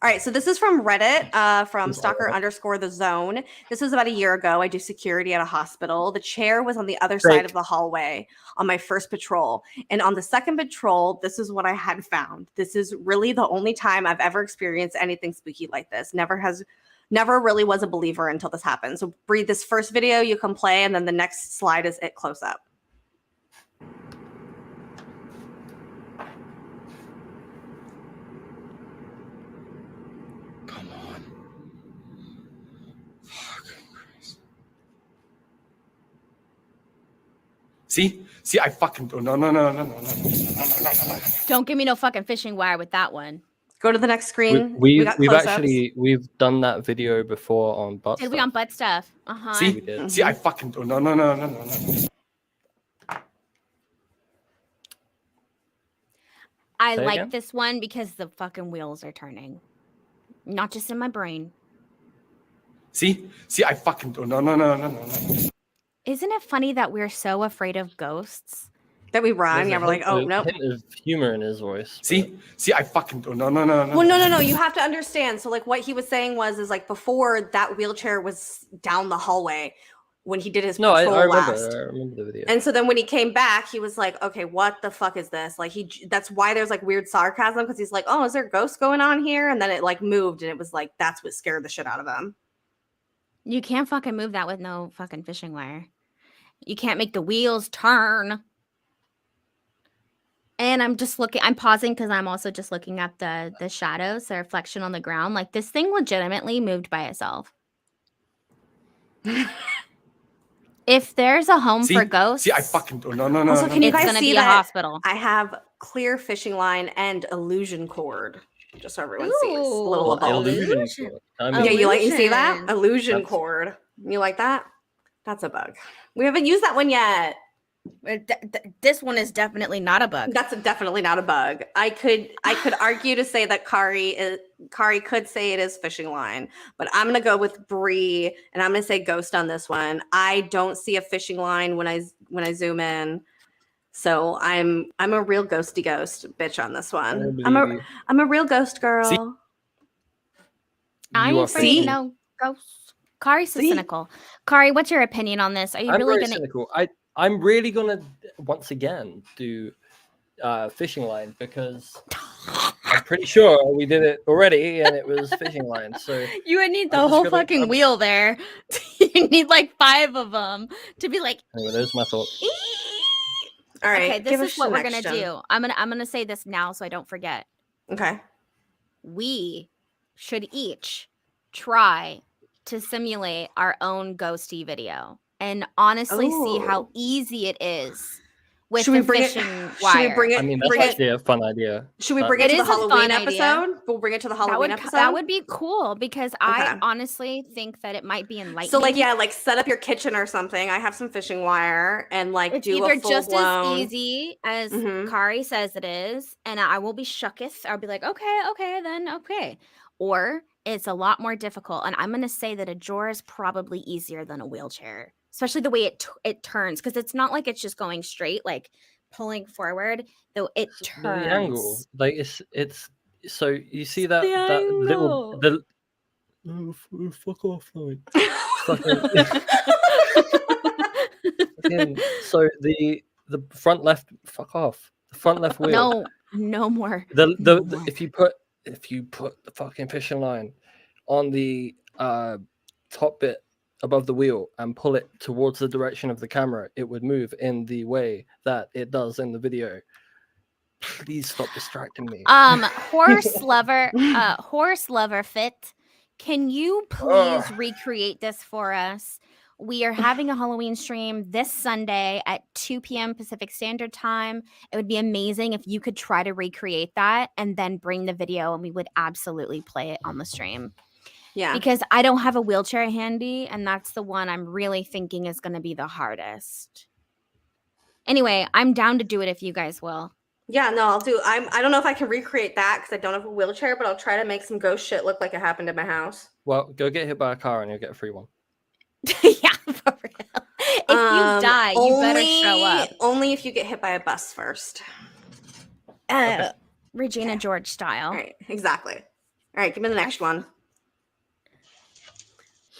All right, so this is from Reddit, from stalker_the_zone. This was about a year ago. I do security at a hospital. The chair was on the other side of the hallway on my first patrol. And on the second patrol, this is what I had found. This is really the only time I've ever experienced anything spooky like this. Never really was a believer until this happened. So Bree, this first video you can play, and then the next slide is it close up. See, I fucking no. Don't give me no fucking fishing wire with that one. Go to the next screen. We've got close-ups. actually done that video before on butt. Did we on butt stuff? Uh-huh. See, we did. see, I fucking no. I Say like again? this one because the fucking wheels are turning. Not just in my brain. See, I fucking no. Isn't it funny that we're so afraid of ghosts? That we run. There's Yeah, a we're like, hint- oh, a no. hint of humor in his voice. See, I fucking no. Well, no. You have to understand. So, like, what he was saying is like before that wheelchair was down the hallway when he did his No, I patrol remember. last. I remember the video. And so then when he came back, he was like, okay, what the fuck is this? Like, that's why there's like weird sarcasm, because he's like, oh, is there ghosts going on here? And then it like moved, and it was like, that's what scared the shit out of him. You can't fucking move that with no fucking fishing wire. You can't make the wheels turn. And I'm pausing because I'm also just looking at the shadows, the reflection on the ground. Like, this thing legitimately moved by itself. If there's a home for ghosts, See, I fucking no. Also, can you it's guys gonna see be a that hospital. I have clear fishing line and illusion cord, just so everyone sees. A Ooh, little What, evolved. illusion? Yeah, you see that? Illusion. Illusion That's- cord. You like that? That's a bug. We haven't used that one yet. This one is definitely not a bug. That's definitely not a bug. I could argue to say that Kari could say it is fishing line, but I'm gonna go with Bree, and I'm gonna say ghost on this one. I don't see a fishing line when I zoom in, so I'm a real ghosty ghost bitch on this one. I'm a real ghost girl. See? I You ain't are afraid See? of no ghosts. Kari's so See? cynical. Kari, what's your opinion on this? Are you I'm really very gonna? cynical. I'm really gonna once again do fishing line, because I'm pretty sure we did it already and it was fishing line. So You would need the I'm just whole gonna- fucking I'm- wheel there. You need like 5 of them to be like. anyway, there's my thought. All right. Okay, this give is us what the we're next gonna gen. do. I'm gonna say this now so I don't forget. Okay. We should each try to simulate our own ghosty video and honestly see how Ooh. easy it is with Should we the bring it? fishing Should we wire. bring it? I mean, that's bring it- actually a fun idea. Should we That- bring it It to the is a Halloween fun idea. episode? We'll bring it to the Halloween episode. That would be cool because I Okay. honestly think that it might be enlightening. So like, yeah, like set up your kitchen or something. I have some fishing wire and like it's do either a full just blown. as easy as Mhm. Kari says it is, and I will be shooketh. I'll be like, okay. Or it's a lot more difficult, and I'm gonna say that a drawer is probably easier than a wheelchair, especially the way it turns, because it's not like it's just going straight, like pulling forward. Though it turns. The angle, like it's so you see that the that little angle. fuck off, like fucking. Fucking- so the front left, fuck off. The front left wheel. No more. The if you put the fucking fishing line on the top bit above the wheel and pull it towards the direction of the camera, it would move in the way that it does in the video. Please stop distracting me. Horse lover fit. Can you please recreate this for us? We are having a Halloween stream this Sunday at 2 p.m. Pacific Standard Time. It would be amazing if you could try to recreate that and then bring the video, and we would absolutely play it on the stream. Yeah. Because I don't have a wheelchair handy, and that's the one I'm really thinking is going to be the hardest. Anyway, I'm down to do it if you guys will. Yeah, no, I'll do. I don't know if I can recreate that because I don't have a wheelchair, but I'll try to make some ghost shit look like it happened in my house. Well, go get hit by a car and you'll get a free one. Yeah, for real. If you die, you better show up. Only if you get hit by a bus first. Regina George style. All right, exactly. All right, give me the next one.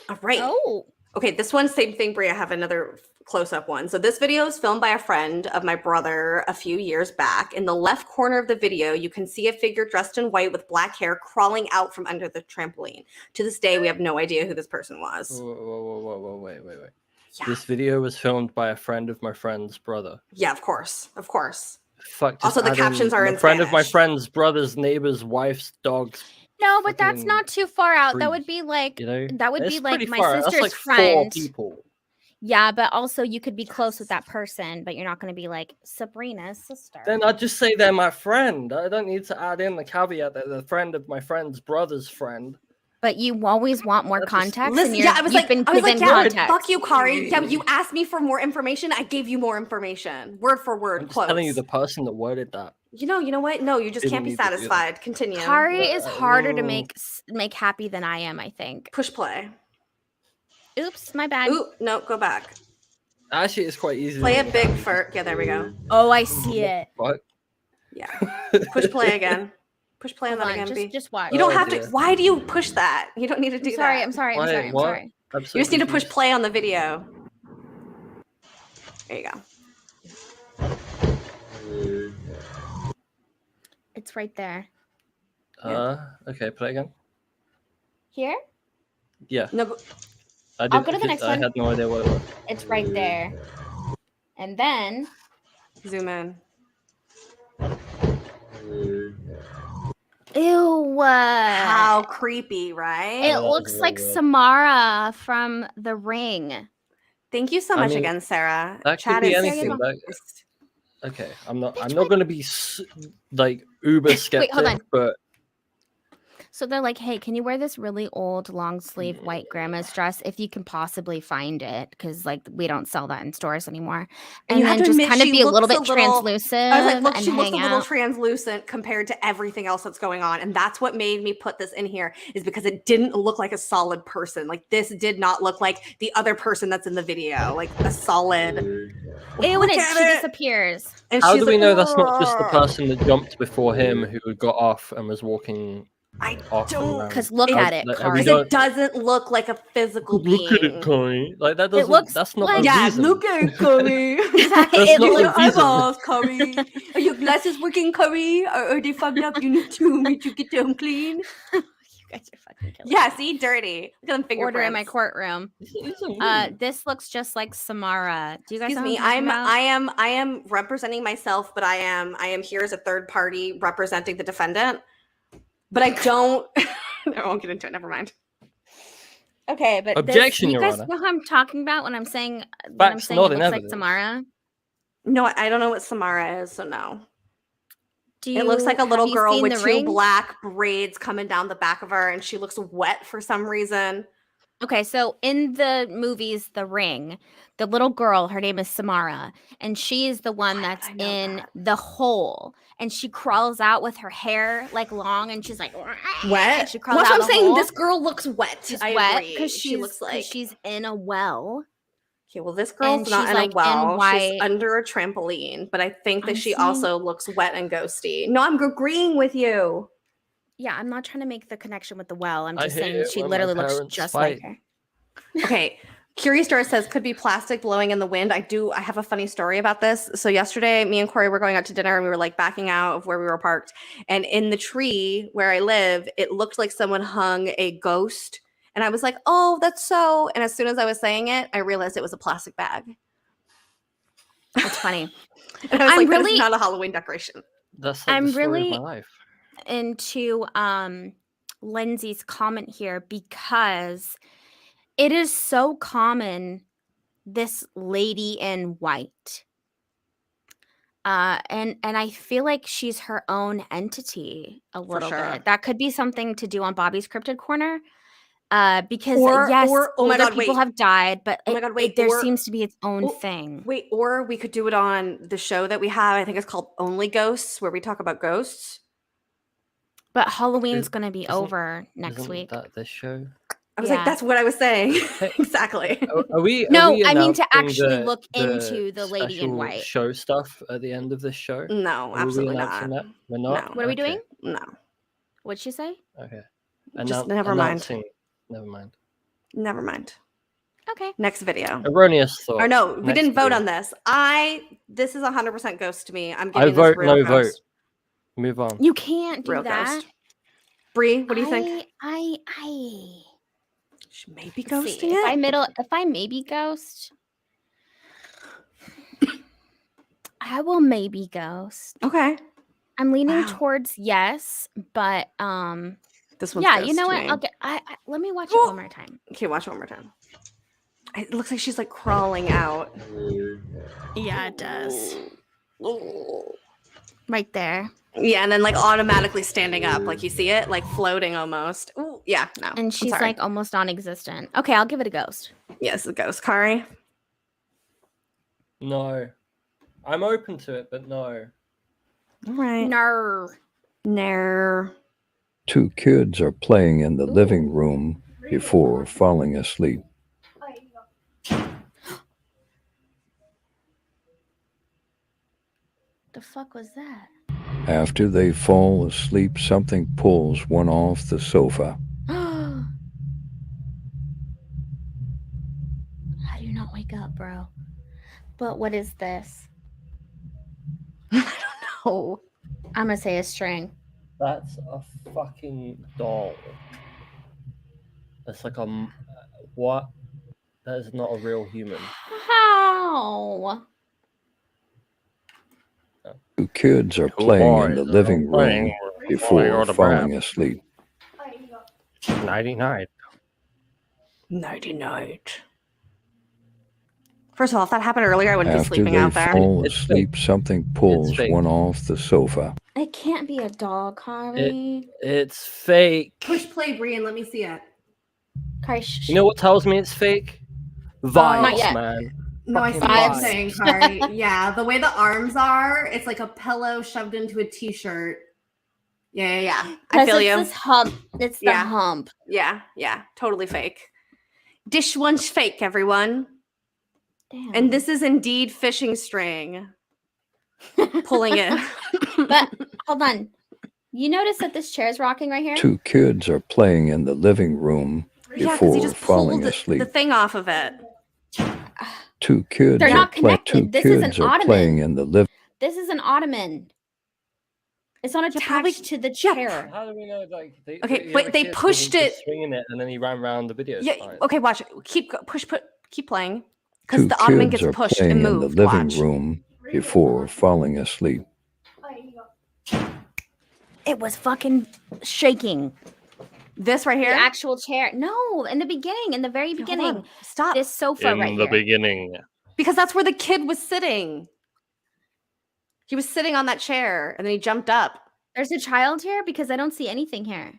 All right. Oh. Okay, this one, same thing, Bria. I have another close-up one. So this video is filmed by a friend of my brother a few years back. In the left corner of the video, you can see a figure dressed in white with black hair crawling out from under the trampoline. To this day, we have no idea who this person was. Whoa, wait. Yeah. This video was filmed by a friend of my friend's brother. Yeah, of course. Fuck. just Also, the add captions are a in friend of my Spanish. friend's brother's neighbor's wife's dog's. No, but that's fucking not too far out. That freak, would be like You know, that would It's be like pretty my far. That's sister's like friend. 4 people. Yeah, but also you could be close with that person, but you're not going to be like Sabrina's sister. Then I'd just say they're my friend. I don't need to add in the caveat that they're the friend of my friend's brother's friend. But you always want more That's just- context. Listen, and you're, yeah, I was you've like, been yeah, given context. fuck you, Kari. Yeah, you asked me for more information. I gave you more information, word for word, I'm just close. telling you the person that worded that. You know what? No, you just Didn't can't be need to do that. satisfied. Continue. Kari is harder to no. make happy than I am, I think. Push play. Oops, my bad. Ooh, no, go back. Actually, it's quite easy. Play it big for. Yeah, there we go. Oh, I see it. What? Yeah. Push play again. Push play on Hold that on, again. B. just watch. You don't Oh, have dear. to. Why do you push that? You don't need to do that. I'm sorry. What? I'm sorry. I'm so You just need to push confused. play on the video. There you go. It's right there. Okay, play again. Here? Yeah. No, go- I I'll go to the next I one. had no idea what it was. It's right there. And then zoom in. ew. How creepy, right? It that was looks really like weird. Samara from The Ring. Thank you so I much mean, again, Sarah. That Chat could be is anything. Sarah. That, okay, I'm not going to be like uber skeptic, hold on. but So they're like, hey, can you wear this really old long sleeve white grandma's dress if you can possibly find it? Because like we don't sell that in stores anymore. And And you have then to just admit, kind of she be a little looks bit a little- translucent. I was like, look, and she looks a hang little out. translucent compared to everything else that's going on. And that's what made me put this in here, is because it didn't look like a solid person. Like this did not look like the other person that's in the video, like a solid. Ew, Look and at she it. disappears. And how she's do we like, know that's not just the "Ugh." person that jumped before him who got off and was walking I off? and don't, around? Because look It- at it, like, Kari. we because don't- it doesn't look like a physical being. Look at it, Kari. Like that doesn't. looks That's not like- a Yeah, reason. look at it, Curry. That's It not Look a your reason. eyeballs, Curry. Are your glasses working, Curry? Or are they fucked up? You need to get them clean. You guys are fucking killing Yeah, me. see, dirty. Look at them fingerprints. Order in my courtroom. These are weird. This looks just like Samara. Do you guys Excuse know me. what I'm talking about? I am representing myself, but I am here as a third party representing the defendant. But I don't. I won't get into it. Never mind. Okay, but Objection, you Your guys Honor. know who I'm talking about when I'm saying Facts, it not looks in like evidence. Samara? No, I don't know what Samara is, so no. Do It looks like a have little you girl seen with The two Ring? black braids coming down the back of her, and she looks wet for some reason. Okay, so in the movies The Ring, the little girl, her name is Samara, and she is the one Why would that's I know in that? the hole, and she crawls out with her hair like long, and she's like Wet? She crawls That's out what I'm the saying. hole. This girl looks wet. She's I wet agree. because She looks like she's in a well, okay. Well, this and girl's not she's in a like in well. She's white. under a trampoline, but I think that I'm she saying- also looks wet and ghosty. No, I'm agreeing with you. Yeah, I'm not trying to make the connection with the well. I'm I just hate saying it she when my literally looks parents just fight. like her. Okay. Curious Star says could be plastic blowing in the wind. I have a funny story about this. So yesterday, me and Corey were going out to dinner and we were like backing out of where we were parked. And in the tree where I live, it looked like someone hung a ghost. And I was like, oh, that's so. And as soon as I was saying it, I realized it was a plastic bag. It's funny. And I was I'm like, that really- is not a Halloween decoration. That's like I'm the story of really- my life. Into Lindsay's comment here because it is so common, this lady in white. And I feel like she's her own entity a little sure. bit. That could be something to do on Bobby's Cryptid Corner. Because Or- yes, or- oh my older God, people wait. have died, but Oh my God, wait, there or- seems to be its own oh, thing. Wait, or we could do it on the show that we have. I think it's called Only Ghosts, where we talk about ghosts. But Halloween's Is- gonna be isn't- over next Isn't week. that this show? I was Yeah. like, that's what I was saying. Hey, Exactly. Are we? No, are we I mean to announcing actually look into the lady in special white. show stuff at the end of this show? No, Are we absolutely announcing not. that? We're not. No. What are we Okay, doing? No. What'd she say? Okay. Just never mind. Announcing- Never mind. Never mind. Okay. Next video. Erroneous thought. Or no, we Next didn't vote video. on this. This is 100% ghost to me. I'm I giving vote this real no ghost. vote. Move on. You can't do Real that. ghost. Bree, what do you think? I She may be let's see, ghosting it. if I maybe ghost, I will maybe ghost. Okay. I'm leaning Wow. towards yes, but This one's yeah, ghost you know to what? me. I'll get. Let me watch it Oh. one more time. Okay, watch it one more time. It looks like she's like crawling out. Yeah, it does. Right there. Yeah, and then like automatically standing up, like you see it, like floating almost. Ooh, yeah, no. I'm And she's sorry. like almost non-existent. Okay, I'll give it a ghost. yes, the ghost. Kari. No. I'm open to it, but no. All right. No. No. Two kids are playing in the living room before falling asleep. The fuck was that? After they fall asleep, something pulls one off the sofa. How do you not wake up, bro? But what is this? Oh. I'm gonna say a string. That's a fucking doll. That's like a what? That is not a real human. How? Two kids are playing in the living room before falling asleep. Nighty night. Nighty night. First of all, if that happened earlier, I wouldn't be After sleeping they out there. fall It's asleep, something pulls fake. one off the sofa. It can't be a dog, Kari. It's fake. Push play, Bree, and let me see it. Kari, You know what tells me it's fake? Not Vibes, yet. man. No, I see Fucking what you're vibes. saying, Kari. Yeah, the way the arms are, it's like a pillow shoved into a t-shirt. Yeah. I feel it's you. this hump. It's the Yeah. hump. Yeah, totally fake. Dish one's fake, everyone. Damn. And this is indeed fishing string. Pulling it. But hold on. You notice that this chair is rocking right here? Two kids are playing in the living room Yeah, because before he just falling pulled asleep. the thing off of it. Two kids They're are not playing. Two connected. This is an kids are ottoman. playing in the living. This is an ottoman. It's not Yeah, attached probably- to the yeah. chair. How do we know? Like, Okay, you wait, ever they see a kid pushed who's it- just swinging it, and then he ran around the video. Yeah. Fine. Okay, watch it. Keep playing. Because Two the ottoman kids gets are pushed playing and in the moved. living Watch. room before falling asleep. It was fucking shaking. This right The here. actual chair. No, in the beginning, in the very Okay, hold beginning. on. Stop. This sofa right here. beginning. Because that's where the kid was sitting. He was sitting on that chair and then he jumped up. There's a child here because I don't see anything here.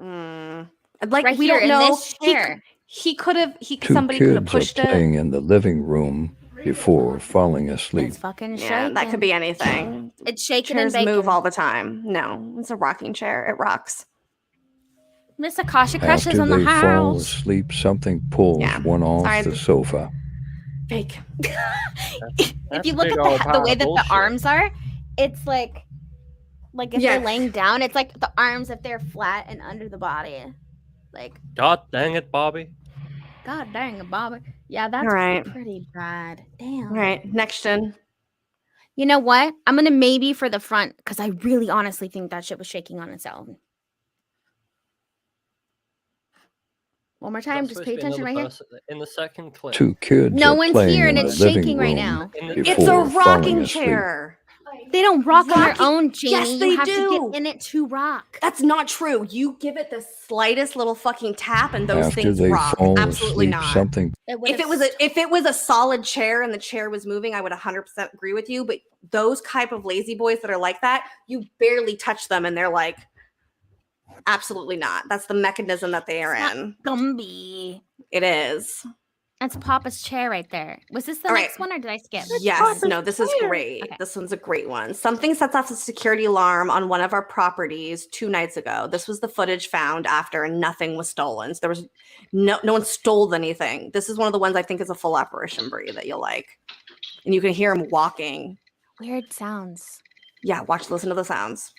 Like Right we here don't in know. this chair. He could have. Two Somebody could have kids are pushed it. playing in the living room before falling asleep. It's fucking shaking. Yeah, that could be anything. It's shaking and Chairs baking. move all the time. No, it's a rocking chair. It rocks. Miss Akasha crashes After on the they fall house. asleep, something pulls Yeah. one off Sorry. the sofa. Fake. If you look at the way that the arms are, it's like if Yeah. they're laying down, it's like the arms if they're flat and under the body. Like, God dang it, Bobby. God dang it, Bobby. Yeah, that's All right. pretty bad. Damn. All right, next gen. You know what? I'm gonna maybe for the front because I really honestly think that shit was shaking on its own. One more time, just pay attention right here. In the second clip. Two kids No are one's playing here in and the it's living shaking right room now. It's a before falling rocking asleep. chair. They don't rock on their Rocking- own, Jamie. Yes, they you have to do. get in it to rock. That's not true. You give it the slightest little fucking tap, and those After things they rock. fall Absolutely asleep, not. something If it was a solid chair and the chair was moving, I would 100% agree with you. But those type of lazy boys that are like that, you barely touch them, and they're like, absolutely not. That's the mechanism that they are in. Gumby. It is. That's Papa's chair right there. Was this the All next right. one or did I skip? Yes, no, this is great. Okay. This one's a great one. Something sets off a security alarm on one of our properties 2 nights ago. This was the footage found after and nothing was stolen. So there was no one stole anything. This is one of the ones I think is a full apparition, Brie, that you'll like. And you can hear him walking. Weird sounds. Yeah, listen to the sounds.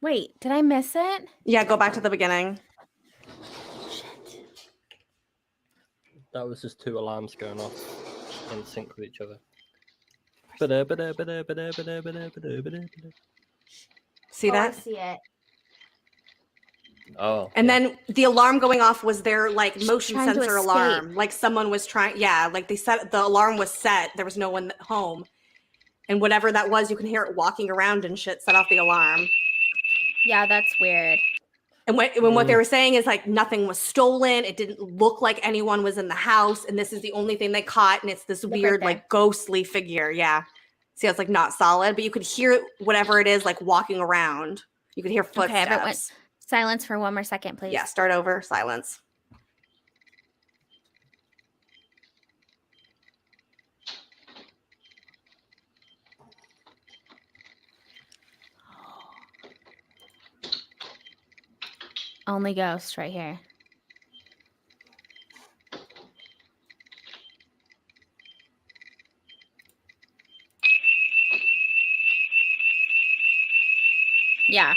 Wait, did I miss it? Yeah, go back to the beginning. That was just 2 alarms going off in sync with each other. See that? I see it. Oh. And yeah. then the alarm going off was their like motion Trying to sensor escape. alarm. Like someone was trying, like they set the alarm was set. There was no one home. And whatever that was, you can hear it walking around and shit, set off the alarm. Yeah, that's weird. And when what they were saying is like nothing was stolen. It didn't look like anyone was in the house. And this is the only thing they caught. And it's this Look weird, right there. like ghostly figure. Yeah. See, it's like not solid, but you could hear it, whatever it is, like walking around. You could hear footsteps. Okay, everyone, silence for one more second, please. Yeah, start over. Silence. Only ghost right here. Yeah.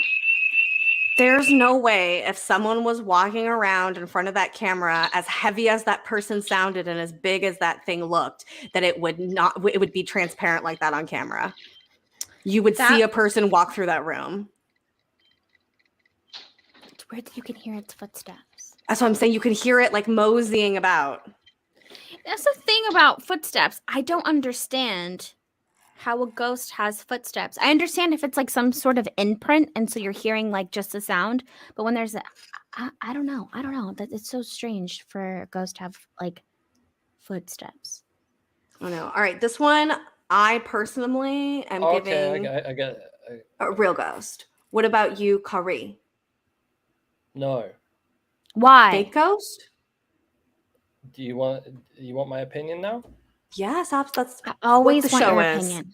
There's no way if someone was walking around in front of that camera, as heavy as that person sounded and as big as that thing looked, that it would be transparent like that on camera. You would see a person walk through that room. It's weird that you can hear its footsteps. That's what I'm saying. You can hear it like moseying about. That's the thing about footsteps. I don't understand how a ghost has footsteps. I understand if it's like some sort of imprint and so you're hearing like just the sound, but when there's I don't know. That it's so strange for a ghost to have like footsteps. Oh no. All right, this one I personally am giving I get it. a real ghost. What about you, KARI? No. Why? Fake ghost? Do you want my opinion now? Yes, that's I always the want show your is. opinion.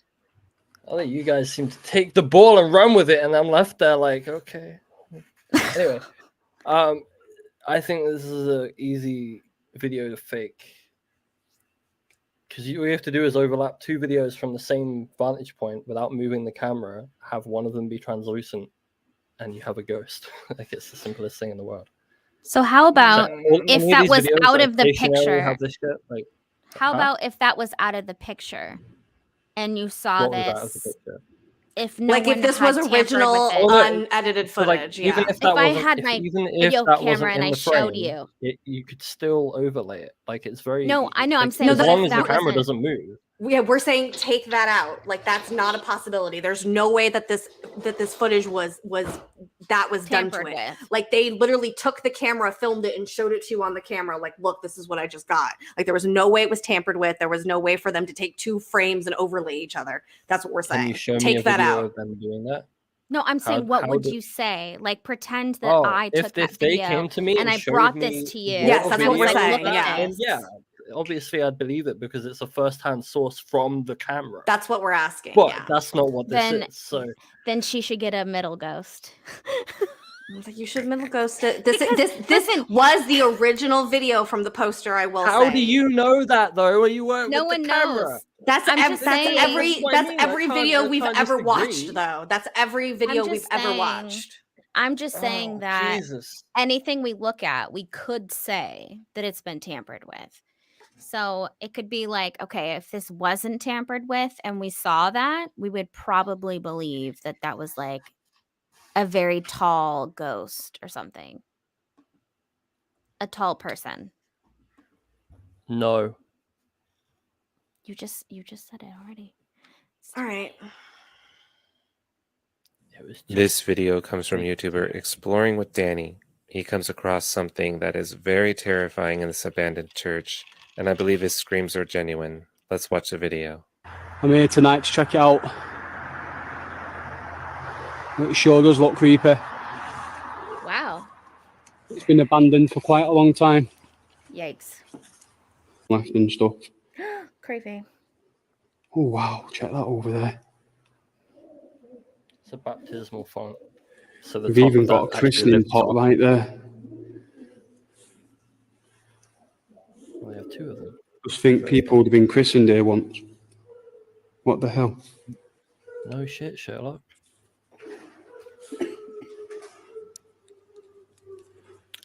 I think you guys seem to take the ball and run with it, and I'm left there like, okay. Anyway, I think this is an easy video to fake. Because all you have to do is overlap 2 videos from the same vantage point without moving the camera, have one of them be translucent, and you have a ghost. Like, it's the simplest thing in the world. So how about Any if of that these was videos out that of the stationary picture? have this shit, like, How Huh? about if that was out of the picture and you saw what was out of the this? picture? if no Like one if this had was tampered original with it. unedited So, like, footage, even yeah. if that If I wasn't, had my even if video that camera wasn't and in I the showed frame, you. you could still overlay it. Like it's very No, I know, I'm like, saying as that long if as the that camera wasn't- doesn't move. Yeah, we're saying take that out. Like that's not a possibility. There's no way that this footage was done to Tampered it. with. Like they literally took the camera, filmed it, and showed it to you on the camera. Like, look, this is what I just got. Like there was no way it was tampered with. There was no way for them to take 2 frames and overlay each other. That's what we're Can saying. you show me Take a that video out. of them doing that? No, I'm saying, what how would did- you say? Like, pretend that Oh, I took if that they video came to me and I showed brought me this to you. Yes, that's and I what was we're like, saying, look yeah. at then this. yeah, obviously I'd believe it because it's a first-hand source from the camera. That's what we're asking. But Yeah. that's not what this Then- is. So Then she should get a middle ghost. I was like, you should middle ghost it. This Because, this listen- was the original video from the poster. I will say. how do you know that though? When you weren't No with one the camera? knows. That's I'm just saying- that's every This is what I mean, I can't- video I we've can't ever disagree. watched though. That's every video we've just ever saying- watched. I'm just saying Oh, that Jesus. anything we look at, we could say that it's been tampered with. So it could be like, okay, if this wasn't tampered with and we saw that, we would probably believe that that was like a very tall ghost or something. A tall person. No. You just said it already. All right. It was just, This video comes from YouTuber Exploring with Danny. He comes across something that is very terrifying in this abandoned church, and I believe his screams are genuine. Let's watch the video. I'm here tonight to check it out. It sure does look creepy. Wow. It's been abandoned for quite a long time. Yikes. Left and stuff. Creepy. Oh wow, check that over there. it's a baptismal font. So the We've top even of got that a actually christening lifts pot up. right there. We have 2 of them. Just think people would have been christened here once. What the hell? No shit, Sherlock.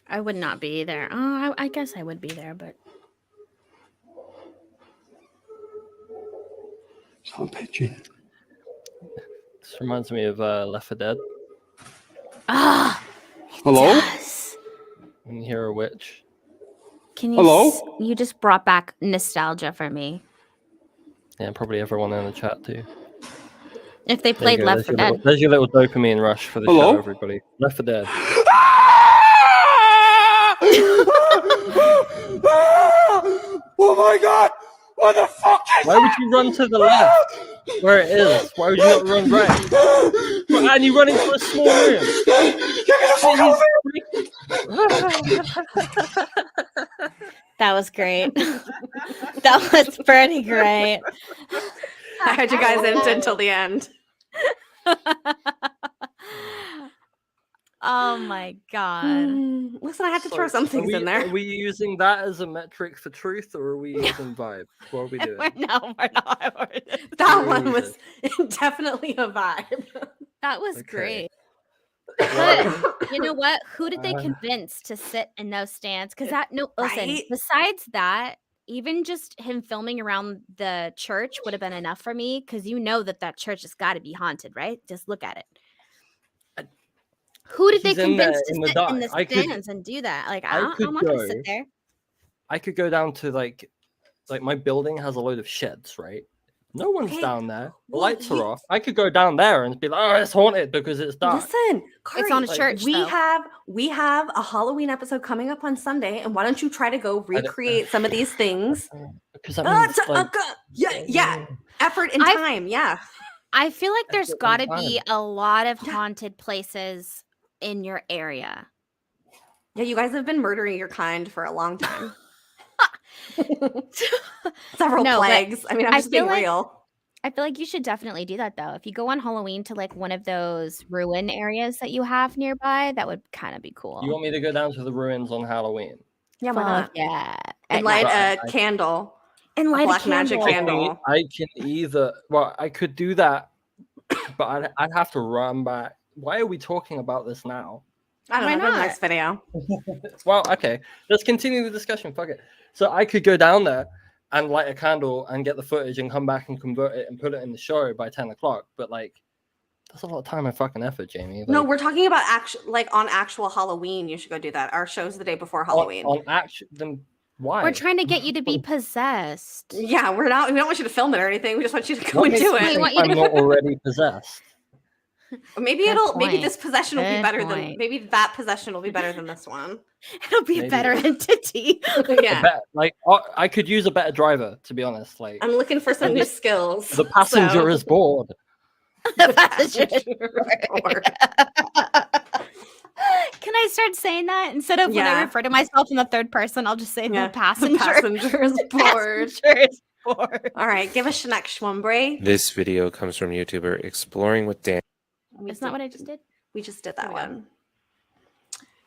I would not be there. Oh, I guess I would be there, but Is that a pigeon? This reminds me of Left 4 Dead. Hello? yes. When you hear a witch. Can you? Hello? You just brought back nostalgia for me. Yeah, probably everyone in the chat too. If they There you played go, Left 4 Dead. There's your little dopamine rush for the Hello? show, everybody. Left 4 Dead. Oh my god! What the fuck is Why would you run to the left where it is? Why would you not run right? And you run into a small room. That was great. That was pretty great. I had you guys in until the end. Oh my god. Listen, I had to throw So, some things in Are there. we using that as a metric for truth, or are we using vibe? What are we doing? No, we're not. That Where one is was definitely a vibe. That was Okay. great. Well, But you know what? Who did they Uh, convince to sit in those stands? Because that listen, Right? besides that, even just him filming around the church would have been enough for me, because you know that church has got to be haunted, right? Just look at it. Who did they He's in there convince to in the sit dark. in the I could- stands and do that? Like, I I'm could not gonna go- sit there. I could go down to like my building has a load of sheds, right? No one's Okay, down there. The well, lights are you- off. I could go down there and be like, "Oh, it's haunted because it's dark." Listen, It's on a Kari, church, We though. have a Halloween episode coming up on Sunday, and why don't you try to go recreate some of these things? Because that means like, Yeah, effort and I- time. Yeah, I feel like That's there's what got I'm to be fine. a lot of Yeah. haunted places in your area. yeah. You guys have been murdering your kind for a long time. Several No, but plagues. I mean, I'm I just being feel like- real. I feel like you should definitely do that though. If you go on Halloween to like one of those ruin areas that you have nearby, that would kind of be cool. you want me to go down to the ruins on Halloween? Yeah, why not? Yeah. And At light night. a candle. And light black a magic candle. candle. I can either. Well, I could do that, but I'd have to run back. Why are we talking about this now? I don't Why know. That's a not? nice video. Well, okay. Let's continue the discussion. Fuck it. So I could go down there and light a candle and get the footage and come back and convert it and put it in the show by 10 o'clock. But like, That's a lot of time and fucking effort, Jamie. No, Like, we're talking about on actual Halloween. You should go do that. Our show's the day before Halloween. on actual. Then why? We're trying to get you to be possessed. Yeah, we're not. We don't want you to film it or anything. We just want you to go What and makes do you it. We think want you I'm to- not already possessed. Maybe Good maybe point. this possession will be Good better than point. maybe that possession will be better than this one. It'll be Maybe. a better entity. Yeah, I could use a better driver, to be honest. Like, I'm looking for some new skills. the passenger so- is bored. The The passenger passenger is bored. Can I start saying that instead of when I Yeah. refer to myself in the third person? I'll just say Yeah, the passenger. The passenger is The bored. passenger is bored. All right, give us your next one, Bray. This video comes from YouTuber Exploring with Dan. Isn't that what I just did? We just did that There we go. one.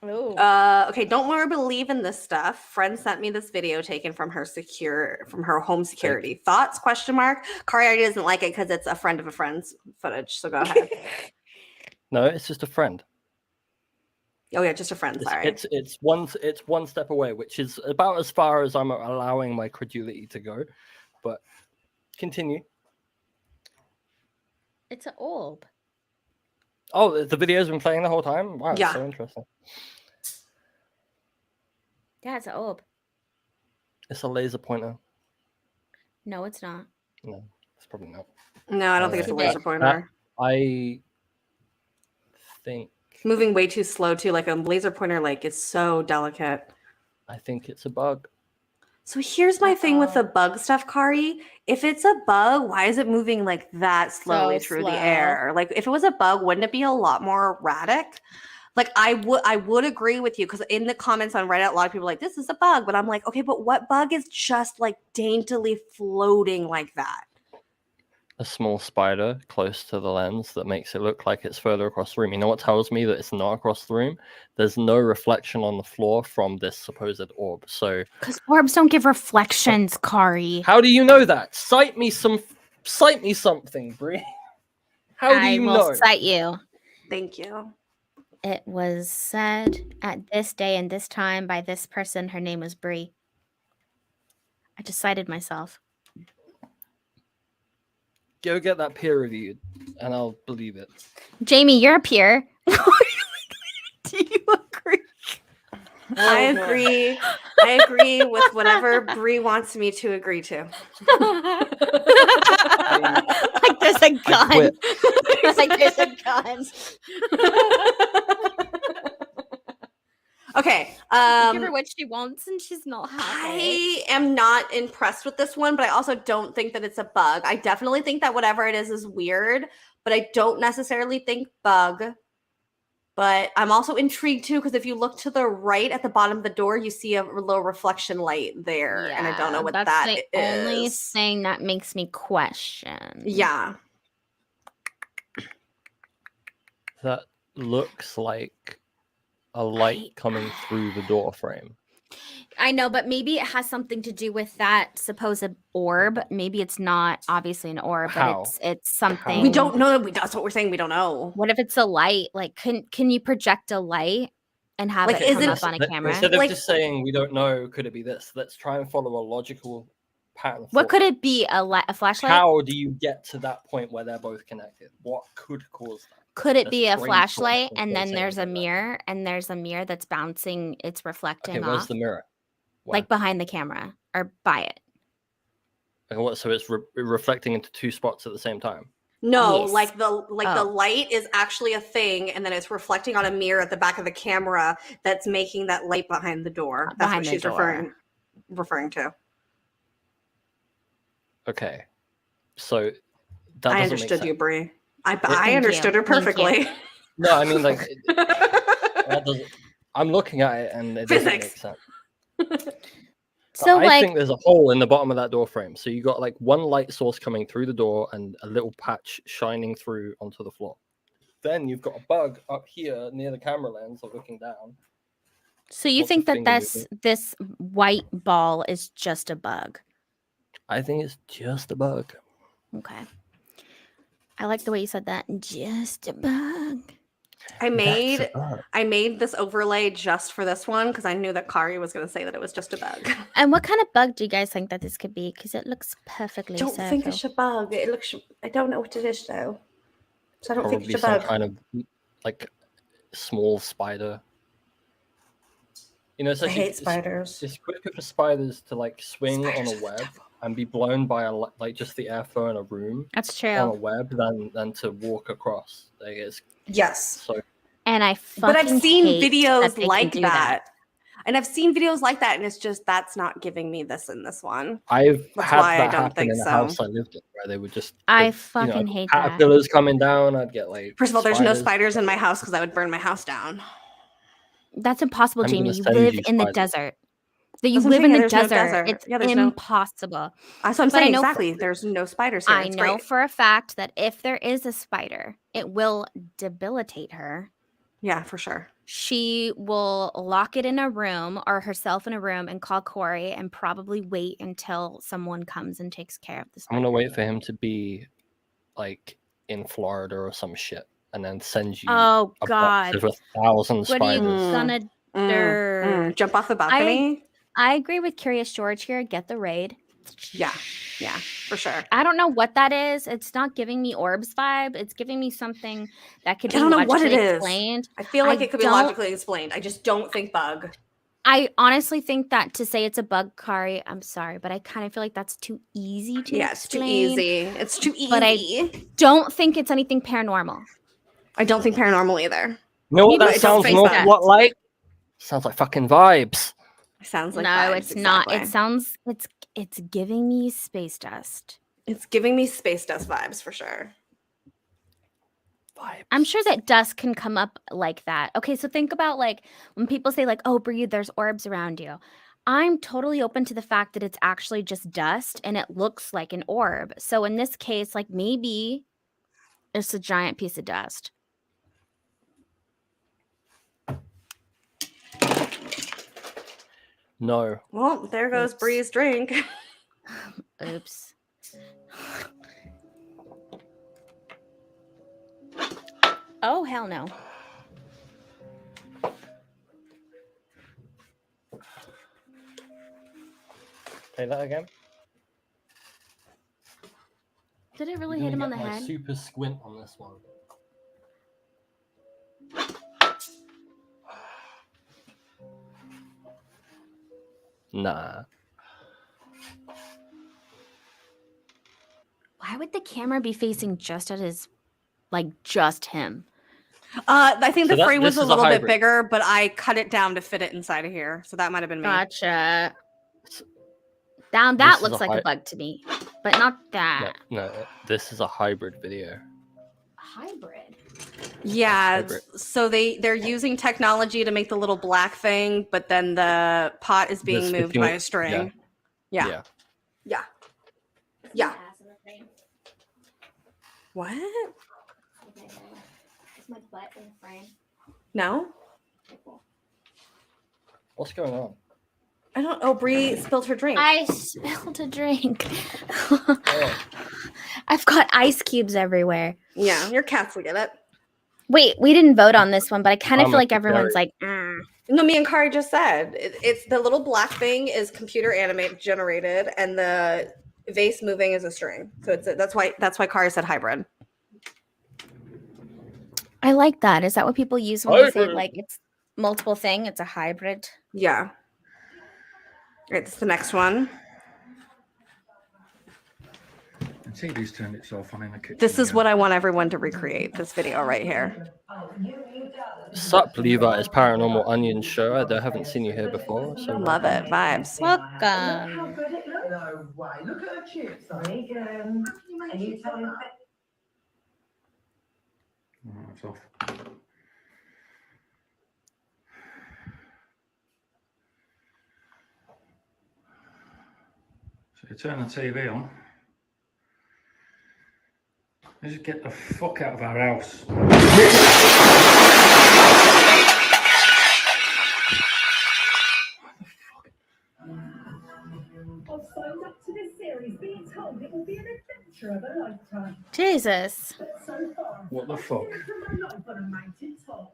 Oh. Okay, don't worry, believe in this stuff. Friend sent me this video taken from her home security. Thoughts? Question mark. Kari already doesn't like it because it's a friend of a friend's footage. So go ahead. No, it's just a friend. Oh yeah, just a friend. Sorry. It's one step away, which is about as far as I'm allowing my credulity to go. But continue. It's an orb. Oh, the video's been playing the whole time. Wow, Yeah. so interesting. Yeah, it's an orb. It's a laser pointer. No, it's not. No, it's probably not. No, I don't think it's a Alright. laser pointer. I think It's moving way too slow too. Like a laser pointer, like is so delicate. it's a bug. So here's my thing with the bug stuff, Kari. If it's a bug, why is it moving like that slowly So through slow. the air? Like if it was a bug, wouldn't it be a lot more erratic? Like I would agree with you because in the comments on Reddit, a lot of people are like, this is a bug. But I'm like, okay, but what bug is just like daintily floating like that? A small spider close to the lens that makes it look like it's further across the room. You know what tells me that it's not across the room? There's no reflection on the floor from this supposed orb. So Because orbs don't give reflections, Kari. how do you know that? Cite me something, Brie. How do I you will know? cite you. Thank you. It was said at this day and this time by this person. Her name was Bree. I just cited myself. Go get that peer reviewed, and I'll believe it. Jamie, you're a peer. Do you agree? I agree. I agree with whatever Bree wants me to agree to. Like there's a gun. quit. Like there's a gun. Okay. Give her what she wants and she's not happy. I am not impressed with this one, but I also don't think that it's a bug. I definitely think that whatever it is weird, but I don't necessarily think bug. But I'm also intrigued too, because if you look to the right at the bottom of the door, you see a little reflection light there. And I don't know what that's that the is. only thing that makes me question. Yeah. That looks like a light coming through the door frame. I know, but maybe it has something to do with that supposed orb. Maybe it's not obviously an orb, How? but it's something. We don't know. That's what we're saying. We don't know. What if it's a light? Like, can you project a light and have Like, it is come it- up on a camera? Instead of Like- just saying we don't know, could it be this? Let's try and follow a logical pattern. What could forward. it be? A flashlight? How do you get to that point where they're both connected? What could cause that? Could it Let's be a brainstorm flashlight before and then saying there's a anything like that. mirror and there's a mirror that's bouncing, it's reflecting Okay, where's off, the mirror? Why? like behind the camera or by it. Okay, what? So it's reflecting into two spots at the same time. No, Yes. like the Oh. light is actually a thing, and then it's reflecting on a mirror at the back of the camera that's making that light behind the door. That's Behind what the she's door. referring to. Okay, so that I doesn't understood make you, sense. Brie. I Thank understood you. her Thank you. perfectly. No, I mean like that doesn't. I'm looking at it and it doesn't make Physics. sense. So I like think there's a hole in the bottom of that door frame. So you got like one light source coming through the door and a little patch shining through onto the floor. Then you've got a bug up here near the camera lens or looking down. so you lots of think that finger this white ball is just a bug. I think it's just a bug. Okay. I like the way you said that. Just a bug. I made That's a bug. I made this overlay just for this one because I knew that Kari was going to say that it was just a bug. And what kind of bug do you guys think that this could be? Because it looks perfectly Don't think it's a bug. It looks. I don't know what it is though. So I don't think Probably it's a some bug. kind of like small spider. You know, it's I like hate spiders. it's quicker for spiders to like swing on Spiders a are the web devil. and be blown by like just the airflow in a room That's on a true. web than to walk across. Like, it's Yes. so And I But I've fucking seen hate that videos they can like do that. And I've seen videos like that, and it's just that's not giving me this in this one. I've That's had why I that don't happen think in the so. house I lived in, where they would just, I the, fucking hate that. caterpillars coming down. I'd get like. First of all, there's no spiders. spiders in my house because I would burn my house down. That's impossible, I'm Jamie. gonna You send live you in the spiders. desert. That you That's what I'm live in saying, the there's no desert. desert. It's Yeah, there's no. impossible. That's what I'm But I saying. know Exactly. There's no spiders here. I It's know great. for a fact that if there is a spider, it will debilitate her. Yeah, for sure. She will lock it in a room or herself in a room and call Corey and probably wait until someone comes and takes care of the I'm spider. gonna wait for him to be like in Florida or some shit, and then send you Oh a God. box of 1,000 What are you spiders. gonna do? Jump off the balcony? I agree with Curious George here. Get the raid. Yeah. Yeah, for sure. I don't know what that is. It's not giving me orbs vibe. It's giving me something that could I be don't know what it logically is. explained. I feel like I it could be don't- logically explained. I just don't think bug. I honestly think that to say it's a bug, Kari, I'm sorry, but I kind of feel like that's too easy to Yeah, it's too explain. easy. It's too easy. But I don't think it's anything paranormal. I don't think paranormal either. You know what Maybe that it's don't sounds an face awful that. lot like? Sounds like fucking vibes. Sounds like No, vibes, it's not. It exactly. sounds it's giving me space dust. It's giving me space dust vibes for sure. Vibes. I'm sure that dust can come up like that. Okay, so think about like when people say like, "Oh, breathe, there's orbs around you." I'm totally open to the fact that it's actually just dust and it looks like an orb. So in this case, like maybe it's a giant piece of dust. No. Well, there goes Oops. Bree's drink. Oops. Oh, hell no. Say that again. Did it really You're hit him gonna on the get my head? super squint on this one. Nah. Why would the camera be facing just at his, like, just him? I think So the frame was this a is a little bit hybrid. bigger, but I cut it down to fit it inside of here. So that might have been me. Gotcha. S- That This is looks a like a hy- bug to me, but not that. No, this is a hybrid video. Hybrid. Yeah. Hybrid. So they're using technology to make the little black thing, but then the pot is being moved switching- by a string. Yeah. Yeah. Yeah. Yeah. What? Is my butt in the frame? No? What's going on? I don't. Oh, Bree spilled her drink. I spilled a drink. Oh. I've got ice cubes everywhere. Yeah, your cats will get it. Wait, we didn't vote on this one, but I kind of I'm feel a like everyone's very- like, mm. No, me and Kari just said it's the little black thing is computer animated generated, and the vase moving is a string. So that's why Kari said hybrid. I like that. Is that what people use when they say Hybrid. like it's multiple thing? It's a hybrid. Yeah. All right, this is the next one. The TV's turned itself on in the kitchen. This is again. what I want everyone to recreate. This video right here. Sup, Levi? It's Paranormal Onion Show. I haven't seen you here before. So Love it. Vibes. Welcome. No way. Look at her chips. Megan. Are you telling me? Oh, that's off. So you turn the TV on. Just get the fuck out of our house. I've signed up to this series, being told it will be an adventure of a lifetime. Jesus. But so far, What the fuck? I've spent my life on a mountain top.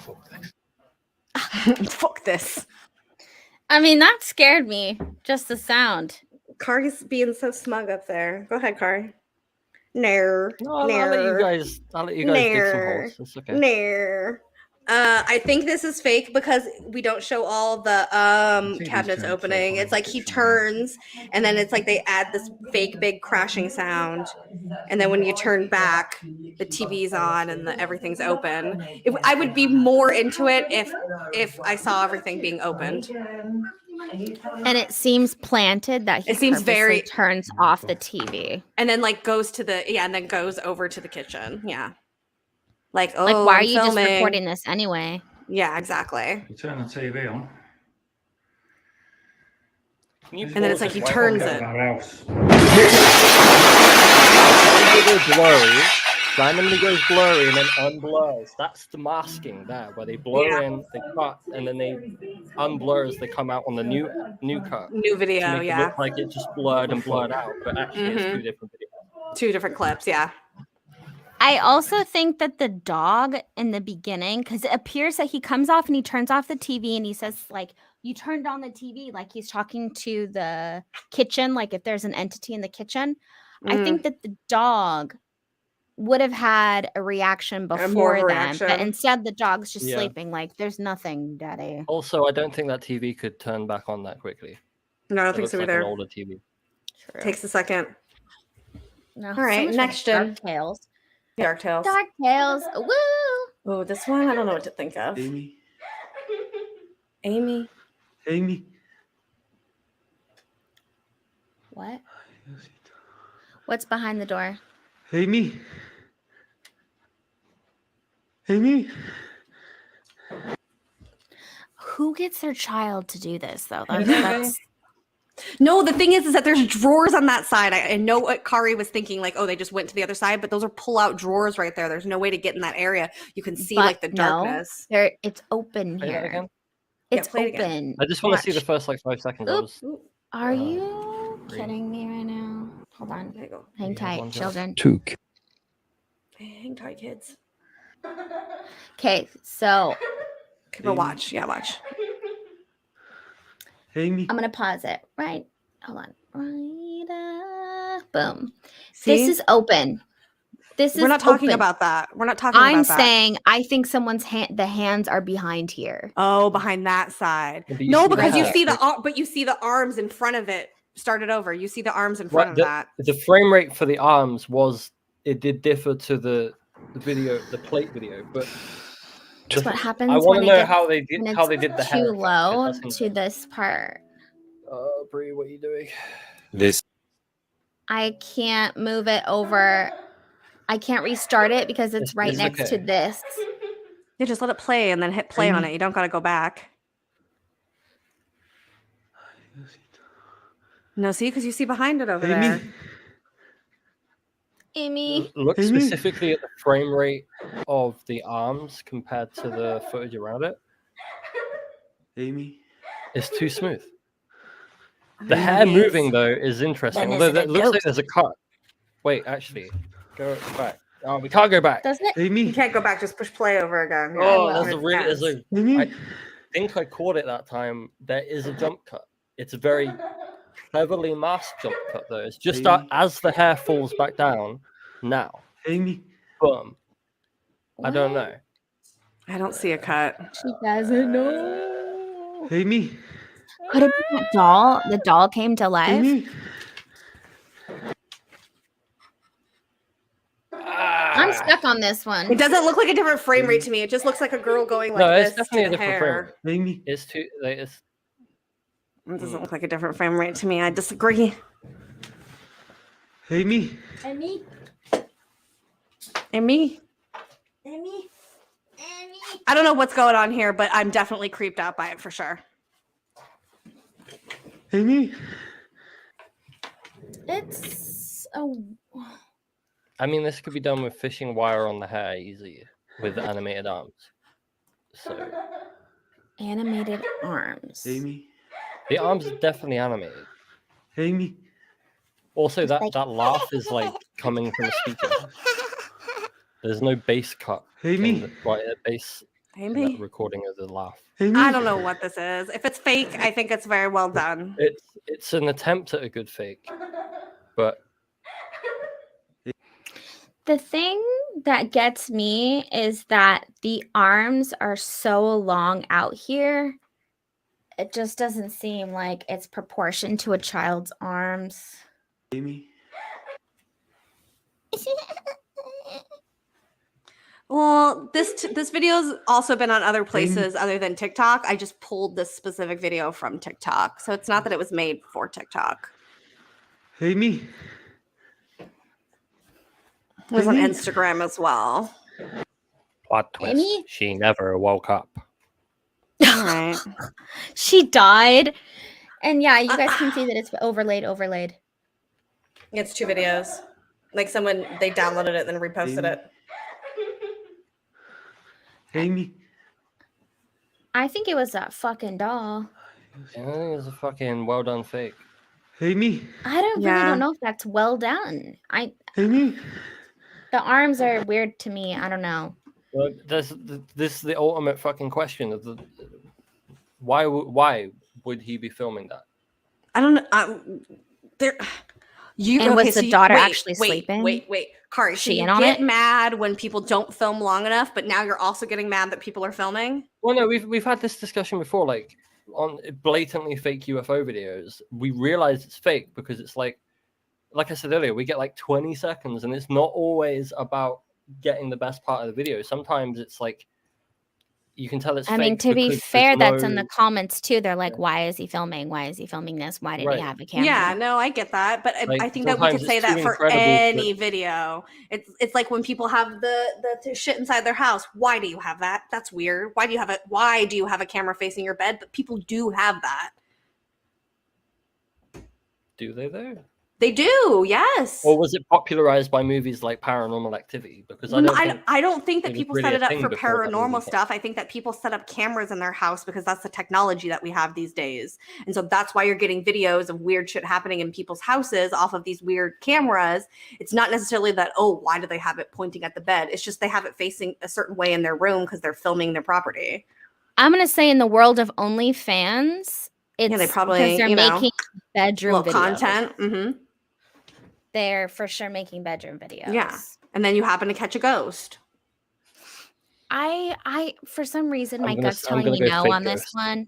Fuck this. Fuck this. I mean, that scared me. Just the sound. Kari's being so smug up there. Go ahead, Kari. No. No, I'll let you guys. I'll let you guys dig some holes. It's okay. No. I think this is fake because we don't show all the TV's cabinets turned opening. off It's on like the he kitchen, turns and then it's like they add this fake big crashing sound. And then when you turn back, the TV's on and everything's open. I would be more into it if I saw everything being opened. And it seems planted that he It seems purposely very- turns off the TV. And then like goes to and then goes over to the kitchen. Yeah. Like, oh, Like, why are I'm you just filming. recording this anyway? Yeah, exactly. You turn the TV on. Can you And then it's pause like he right turns on Out it. of our house. Randomly go blurry, randomly goes blurry and then unblurs. That's the masking there, where they blur in, they cut, and then they unblur as they come out on the new cut. New To video, make it yeah. look like it just blurred and blurred out, but actually it's Mhm. 2 different videos. 2 different clips, yeah. I also think that the dog in the beginning, because it appears that he comes off and he turns off the TV and he says, like, you turned on the TV, like he's talking to the kitchen, like if there's an entity in the kitchen. I think that the dog would have had a reaction more of before a them, reaction. but instead the dog's just Yeah. sleeping, like there's nothing, daddy. Also, I don't think that TV could turn back on that quickly. No, I don't It think looks so like either. an older TV. True. Takes a second. No, All right, so much for next Dark gen. Tales. Dark Tales. Dark Tales. Woo! Oh, this one I don't know what to think of. Amy. Amy. Amy. What? What's behind the door? Amy. Amy. Who gets their child to do this though? Maybe. That's No, the thing is that there's drawers on that side. I know what Kari was thinking, like, oh, they just went to the other side, but those are pull-out drawers right there. There's no way to get in that area. You can see But like the no, darkness. there. It's open Play that here. again? It's play it again. open. I just want to see the Watch. first like 5 seconds. I Oops. was Are uh, you green. kidding me right now? Hold on. There you go. Hang You have tight, one job. children. 2 Hang tight, kids. Okay, so Okay, but watch. Yeah, watch. Amy. I'm gonna pause it. Right. Hold on. Right. Boom. See? This is open. This is. We're not talking open. about that. We're not talking I'm about that. saying I think someone's the hands are behind here. Oh, behind that side. Yeah, but you No, see the because you hat. see but you see the arms in front of it. Start it over. You see the arms in front Right, of that. the frame rate for the arms it did differ to the video, the plate video, but That's what happens. I want when to it know gets- how they when did it's the hair too effect, 'cause low that's to interesting. this part. Bree, what are you doing? This I can't move it over. I can't restart it because it's right It's next to okay. this. You just let it play and then hit play on it. You don't got to go back. No, see, because you see behind it over there. Amy. Look Amy? specifically at the frame rate of the arms compared to the footage around it. Amy. It's too smooth. The hair moving though is interesting. Then Although is it a it looks like ghost? there's a cut. Wait, actually, go back. Oh, we can't go back. Doesn't it? You Amy. can't go back. Just push play over again. Oh, will. there's a Amy. I think I caught it that time. There is a jump cut. It's a very cleverly masked jump cut though. It's just Amy. as the hair falls back down. Now, Amy. boom. I don't What? know. I don't see a cut. She doesn't know. Amy. Could it be that doll? The doll came to life. Amy. I'm stuck on this one. It doesn't look like a different frame rate to me. It just looks like a girl going like No, this it's definitely to a the different frame hair. rate. Amy. It's too. Like, it's It doesn't look like a different frame rate to me. I disagree. Amy. Amy. And me? Amy. I don't know what's going on here, but I'm definitely creeped out by it for sure. Amy. It's I mean, this could be done with fishing wire on the hair easy with animated arms. So animated arms. Amy. the arms are definitely animated. Amy. Also, that, like- that laugh is like coming from a speaker. There's no bass cut. Amy. Bass in Amy? that recording of the laugh. Amy. I don't know what this is. If it's fake, I think it's very well done. It's an attempt at a good fake, but The thing that gets me is that the arms are so long out here. It just doesn't seem like it's proportioned to a child's arms. Jamie. Well, this video's also been on other places other than TikTok. I just pulled this specific video from TikTok, so it's not that it was made for TikTok. Jamie. It was on Instagram as well. Plot twist. Amy? She never woke up. All right. She died. And yeah, you guys can see that it's overlaid. It's 2 videos. Like they downloaded it, then reposted it. Jamie. I think it was that fucking doll. Yeah, I think it was a fucking well done fake. Jamie. I really don't know if that's well done. Jamie. The arms are weird to me. I don't know. Well, this is the ultimate fucking question of the why would he be filming that? I don't know. Was the daughter actually sleeping? Wait, Kari, She so in you on get it? mad when people don't film long enough, but now you're also getting mad that people are filming? Well, no, we've had this discussion before, like on blatantly fake UFO videos. We realize it's fake because it's like I said earlier, we get like 20 seconds, and it's not always about getting the best part of the video. Sometimes it's like you can tell it's fake. I mean, to be because fair, there's that's in the no- comments too. They're like, why is he filming? Why is he filming this? Why did Right. he have a camera? Yeah, no, I get that, but Like, I think that we could sometimes say it's that too for incredible any for- video. It's like when people have the shit inside their house. Why do you have that? That's weird. Why do you have a camera facing your bed? But people do have that. Do they though? They do, yes. Or was it popularized by movies like Paranormal Activity? Because I don't think that it was people really set a it up thing for before that movie paranormal came. stuff. I think that people set up cameras in their house because that's the technology that we have these days. And so that's why you're getting videos of weird shit happening in people's houses off of these weird cameras. It's not necessarily that, oh, why do they have it pointing at the bed? It's just they have it facing a certain way in their room because they're filming their property. I'm gonna say in the world of OnlyFans, it's they probably, because they're you know, making bedroom Little videos. content. Mm-hmm. They're for sure making bedroom videos. Yeah. And then you happen to catch a ghost. I for some reason I'm my gonna- gut's I'm telling gonna me go no fake on this ghost. one.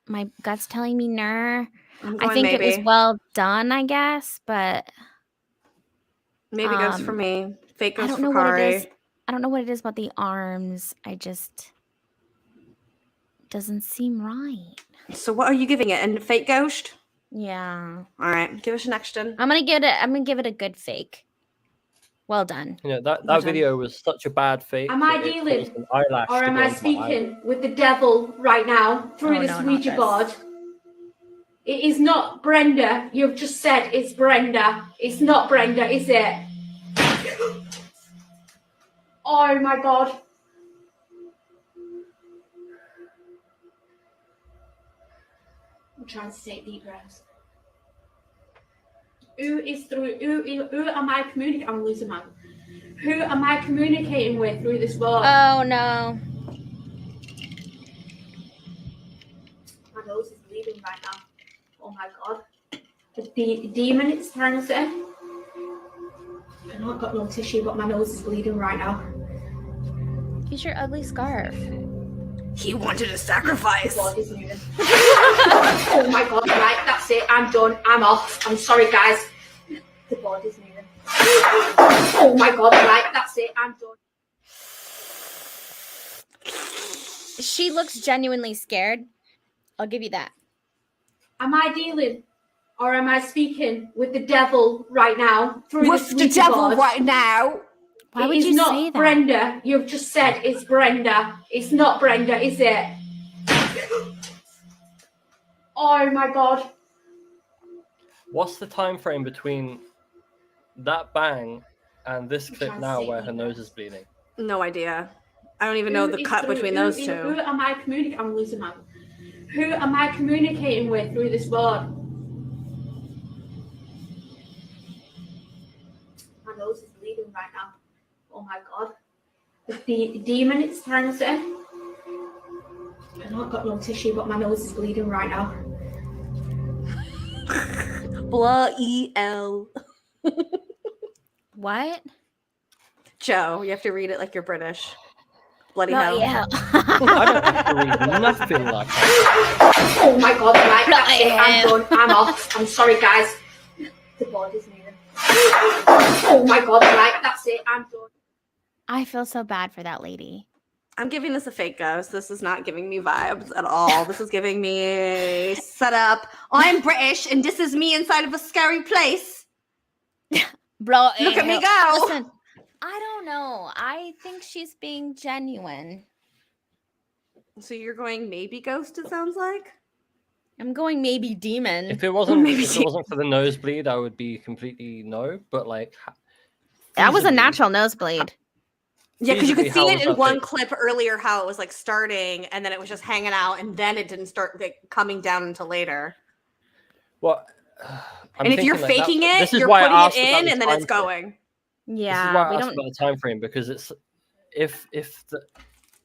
My gut's telling me no. I'm I going think maybe. it was well done, I guess, but Maybe ghost for me. Fake I ghost don't for know what it is. Kari. I don't know what it is about the arms. I just doesn't seem right. So what are you giving it? A fake ghost? Yeah. All right. Give us an extra. I'm gonna give it a good fake. Well done. You know, that done. video was such a bad fake. Am I that it dealing, caused an eyelash or to am go I onto my eye. speaking with the devil right now through Oh, this no, not Ouija this. board? It is not Brenda. You've just said it's Brenda. It's not Brenda, is it? Oh my God. I'm trying to take deep breaths. Who am I communicating? I'm losing my. Who am I communicating with through this board? Oh no. My nose is bleeding right now. Oh my God. The demon it's trying to say. I've not got no tissue, but my nose is bleeding right now. Use your ugly scarf. He wanted a sacrifice. The body's moving. Oh my God, right, that's it. I'm done. I'm off. I'm sorry, guys. The body's moving. Oh my God, right, that's it. I'm done. She looks genuinely scared. I'll give you that. Am I dealing, or am I speaking with the devil right now through With this the Ouija devil board? right now. Why It would is you not say that? Brenda. You've just said it's Brenda. It's not Brenda, is it? Oh my God. What's the time frame between that bang and this I'm clip trying to now see where her what nose this- is bleeding? No idea. I don't even know Who the is cut through- between who those is- two. Who am I communicating? I'm losing my. Who am I communicating with through this board? My nose is bleeding right now. Oh my God. The demon it's trying to say. I've not got no tissue, but my nose is bleeding right now. Blah E-L. What? Joe, you have to read it like you're British. Bloody Bloody hell. hell. I don't have to read nothing like that. Oh my god, right, that's Bloody it, I'm hell. done, I'm off. I'm sorry, guys. The board is moving. Oh my god, right, that's it, I'm done. I feel so bad for that lady. I'm giving this a fake ghost. This is not giving me vibes at all. This is giving me setup. I'm British and this is me inside of a scary place. Bloody Look at me hell. go. Listen, I don't know. I think she's being genuine. So you're going maybe ghost, it sounds like? I'm going maybe demon. If it wasn't, Maybe if it wasn't for the nosebleed, I would be completely no. But like, That was a feasibly- natural nosebleed. Yeah, because you could feasibly, see how it was in that one fake? clip earlier how it was like starting and then it was just hanging out and then it didn't start like, coming down until later. Well, I'm and if you're thinking, like, faking that- it, this is you're why I putting it asked about in the and then time it's frame. going. This is why Yeah, I we asked don't. about the time frame because it's if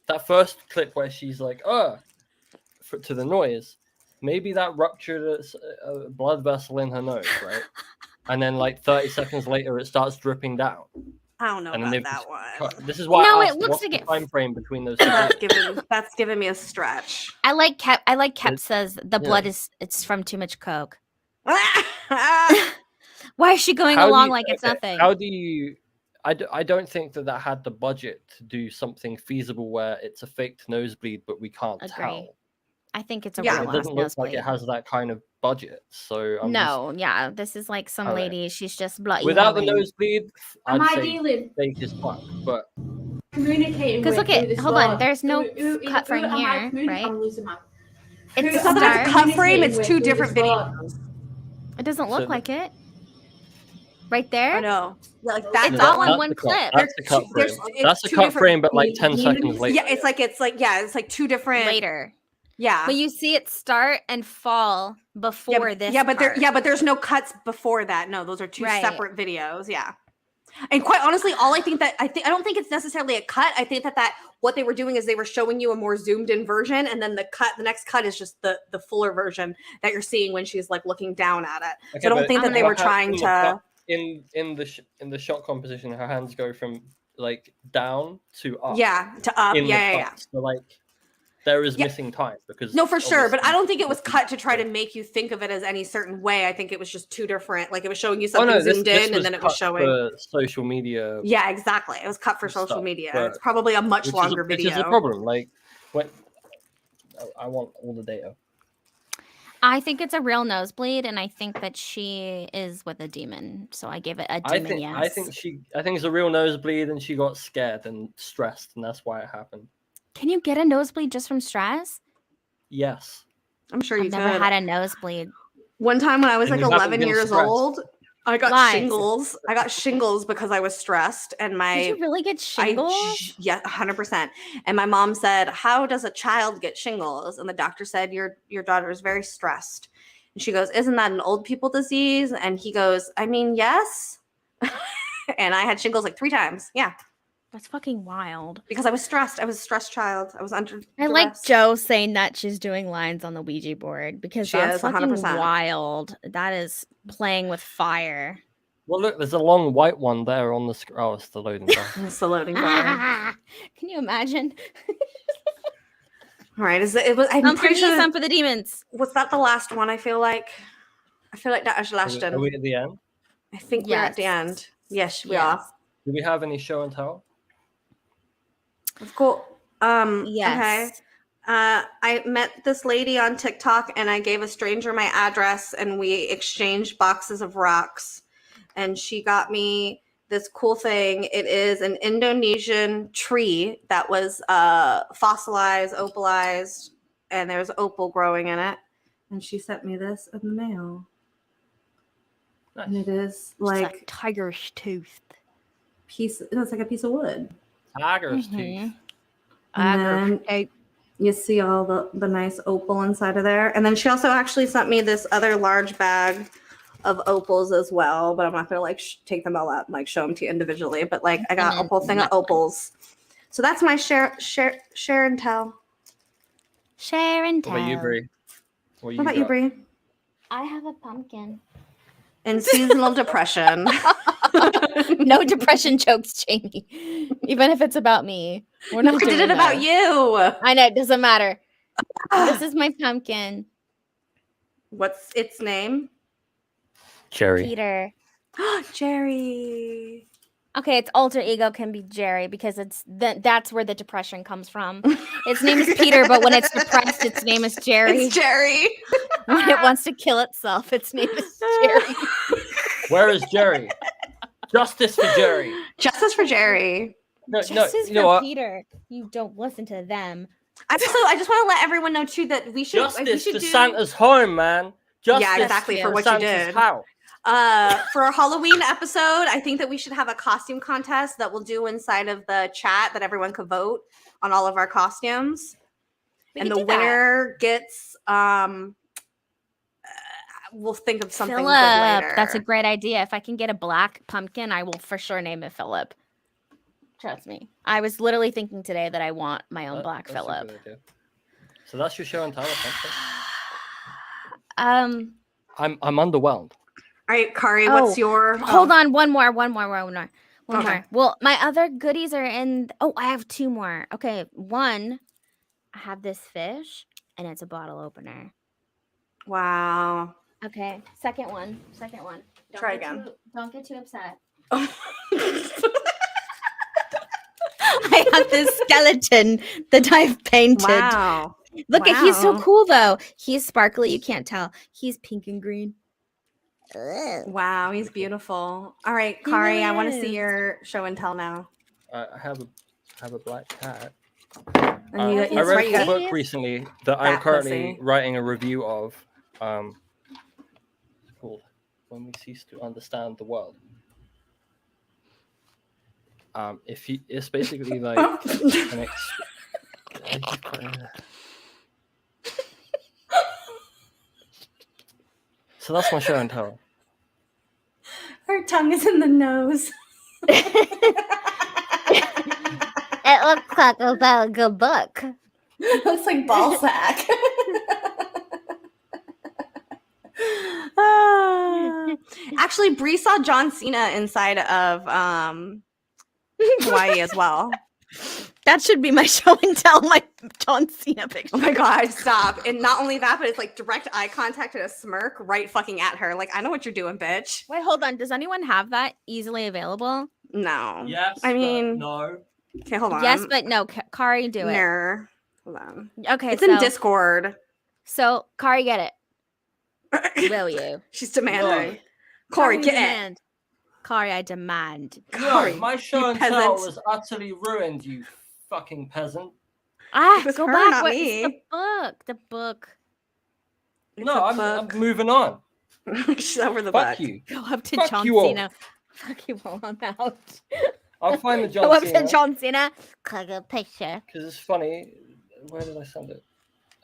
that first clip where she's like to the noise, maybe that ruptured a blood vessel in her nose, right? And then like 30 seconds later, it starts dripping down. I don't know And then about they've that just one. This is why No, I it asked, looks what's like the it- time frame between those two. That's giving me a stretch. I like Kep says the blood Yeah. it's from too much coke. I Why is she going How do along you- like it's okay, nothing? How do you? I don't think that had the budget to do something feasible where it's a faked nosebleed, but we can't Agree. tell. I think it's a Yeah. real It doesn't look like nosebleed. it has that kind of budget. So I'm No, yeah, this is like some Alright. lady. She's just bloody. without the helling. nosebleed, Am I'd I say dealing, fake as fuck. But communicating Because with look at- who this hold on, was? there's no Who cut frame am I here, communi- right? I'm losing my... It's Who It's not am that I it's a cut frame, communicating it's with two who this different was? videos. It doesn't So look the- like it. Right there. I know. Yeah, like It's that's all in that's one the cut- clip. That's the cut frame. It's That's the two cut different frame, but like 10 demons. seconds later. Yeah, it's like two different Later. Yeah. But you see it start and fall before this. But there's no cuts before that. No, those are two Right. separate videos. Yeah. And quite honestly, I don't think it's necessarily a cut. I think that what they were doing is they were showing you a more zoomed in version, and then the next cut is just the fuller version that you're seeing when she's like looking down at it. So I don't but think that they what were trying happens to. in the shot composition, her hands go from like down to up. Yeah, to up. in the Yeah. cut. So like there is Yeah. missing time because No, for sure. But I obviously- don't think it was cut to try to make you think of it as any certain way. I think it was just two different. Like it was showing you Oh something no, this zoomed in, was and then it was cut showing. for social media. Yeah, exactly. It was cut for social stuff, media. but- It's probably a much longer which video. is a problem. Like when I want all the data. I think it's a real nosebleed, and I think that she is with a demon. So I give it a demon. I think it's a real nosebleed, and she got scared and stressed, and that's why it happened. Can you get a nosebleed just from stress? Yes. I'm sure you I've never could. had a nosebleed. One time when I was And like you haven't 11 been years stressed. old, I got Lies. shingles. I got shingles because I was stressed, and Did you really get shingles? yeah, 100%. And my mom said, "How does a child get shingles?" And the doctor said, "Your daughter is very stressed." And she goes, "Isn't that an old people disease?" And he goes, "I mean, yes." And I had shingles like 3 times. Yeah, That's fucking wild. because I was stressed. I was a stressed child. I was under. I like duress. Joe saying that she's doing lines on the Ouija board because She that's is, fucking 100%. wild. That is playing with fire. Well, look, there's a long white one there on the screen. Oh, it's the loading bar. It's the loading bar. Can you imagine? All right, it was. I'm Some for pretty me, sure. some for the demons. Was that the last one? I feel like that was the last Are one. we at the end? I think we're at the Yes. end. Yes, we Yes. are. Do we have any show and tell? Of course. Okay. Yes. I met this lady on TikTok, and I gave a stranger my address, and we exchanged boxes of rocks. And she got me this cool thing. It is an Indonesian tree that was fossilized, opalized, and there's opal growing in it. And she sent me this in the mail. And it is It's like tiger's tooth. it's like a piece of wood. Tiger's Mhm. tooth. And Tiger's then tooth. you see all the nice opal inside of there. And then she also actually sent me this other large bag of opals as well, but I'm not gonna like take them all out and like show them to you individually. But like I got a whole thing of opals. So that's my share and tell. Share and tell. What about you, Brie? What about you, Brie? I have a pumpkin. And seasonal depression. No depression jokes, Jamie. Even if it's about me. We're No, not I did doing it about that. you. I know, it doesn't matter. This is my pumpkin. What's its name? Jerry. Peter. Jerry. Okay, its alter ego can be Jerry because that's where the depression comes from. Its name is Peter, but when it's depressed, its name is Jerry. It's Jerry. When it wants to kill itself, its name is Jerry. Where is Jerry? Justice for Jerry. Justice for Jerry. No, Justice you know for what? Peter. You don't listen to them. I just want to let everyone know too that we should Justice for Santa's home, man. Justice Yeah, exactly, for what you Santa's did. house. For a Halloween episode, I think that we should have a costume contest that we'll do inside of the chat that everyone could vote on all of our costumes. And the winner gets we'll think of something good later. That's a great idea. If I can get a black pumpkin, I will for sure name it Philip. Trust me. I was literally thinking today that I want my own black That's a Philip. good idea. So that's your show and tell. Um I'm underwhelmed. All right, Kari, what's your hold on, one more. One Okay. more. Well, my other goodies are in I have two more. Okay, one, I have this fish and it's a bottle opener. Wow. Okay, second one. Don't Try get again. Don't get too upset. Oh. I have this skeleton that I've painted. Wow. Look at he's so Wow. cool though. He's sparkly, you can't tell. He's pink and green. Wow, he's beautiful. All right, He Kari, really I want to see is. your show and tell now. I have a black cat. And you, I it's read right, a you- book recently that I'm Bat currently pussy. writing a review of. Called "When We Cease to Understand the World." It's basically like an So that's my show and tell. Her tongue is in the nose. It looks like a very good book. Looks like ball sack. Ah. Actually, Bree saw John Cena inside of Hawaii as well. That should be my show and tell, my John Cena picture. Oh my god, stop. And not only that, but it's like direct eye contact and a smirk right fucking at her. Like, I know what you're doing, bitch. Wait, hold on. Does anyone have that easily available? No. Yes, I mean, no. okay, hold on. Yes, but no. Kari, do it. Ner. Hold on. Okay, It's in Discord. So, Kari, get it. Will you? She's demanding. No. Corey, Kari, get it. demand. Kari, I demand. Kari, No, my show you and tell peasant. was utterly ruined, you fucking peasant. Ah, It was go her, back. not What is me. the book? The book. It's No, a I'm book. moving on. She's over the Fuck book. you. Go up to Fuck John you all. Cena. Fuck you while I'm out. I'll find the Go John up to Cena John Cena. Click a picture. because it's funny. Where did I send it?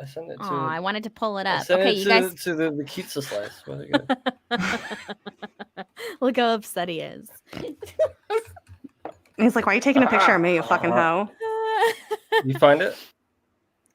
I sent it to. Oh, I wanted to pull it I up. sent Okay, it you to, guys. to the pizza slice. Where'd it go? Look how upset he is. He's like, why are you taking a picture of me, you fucking hoe? You find it?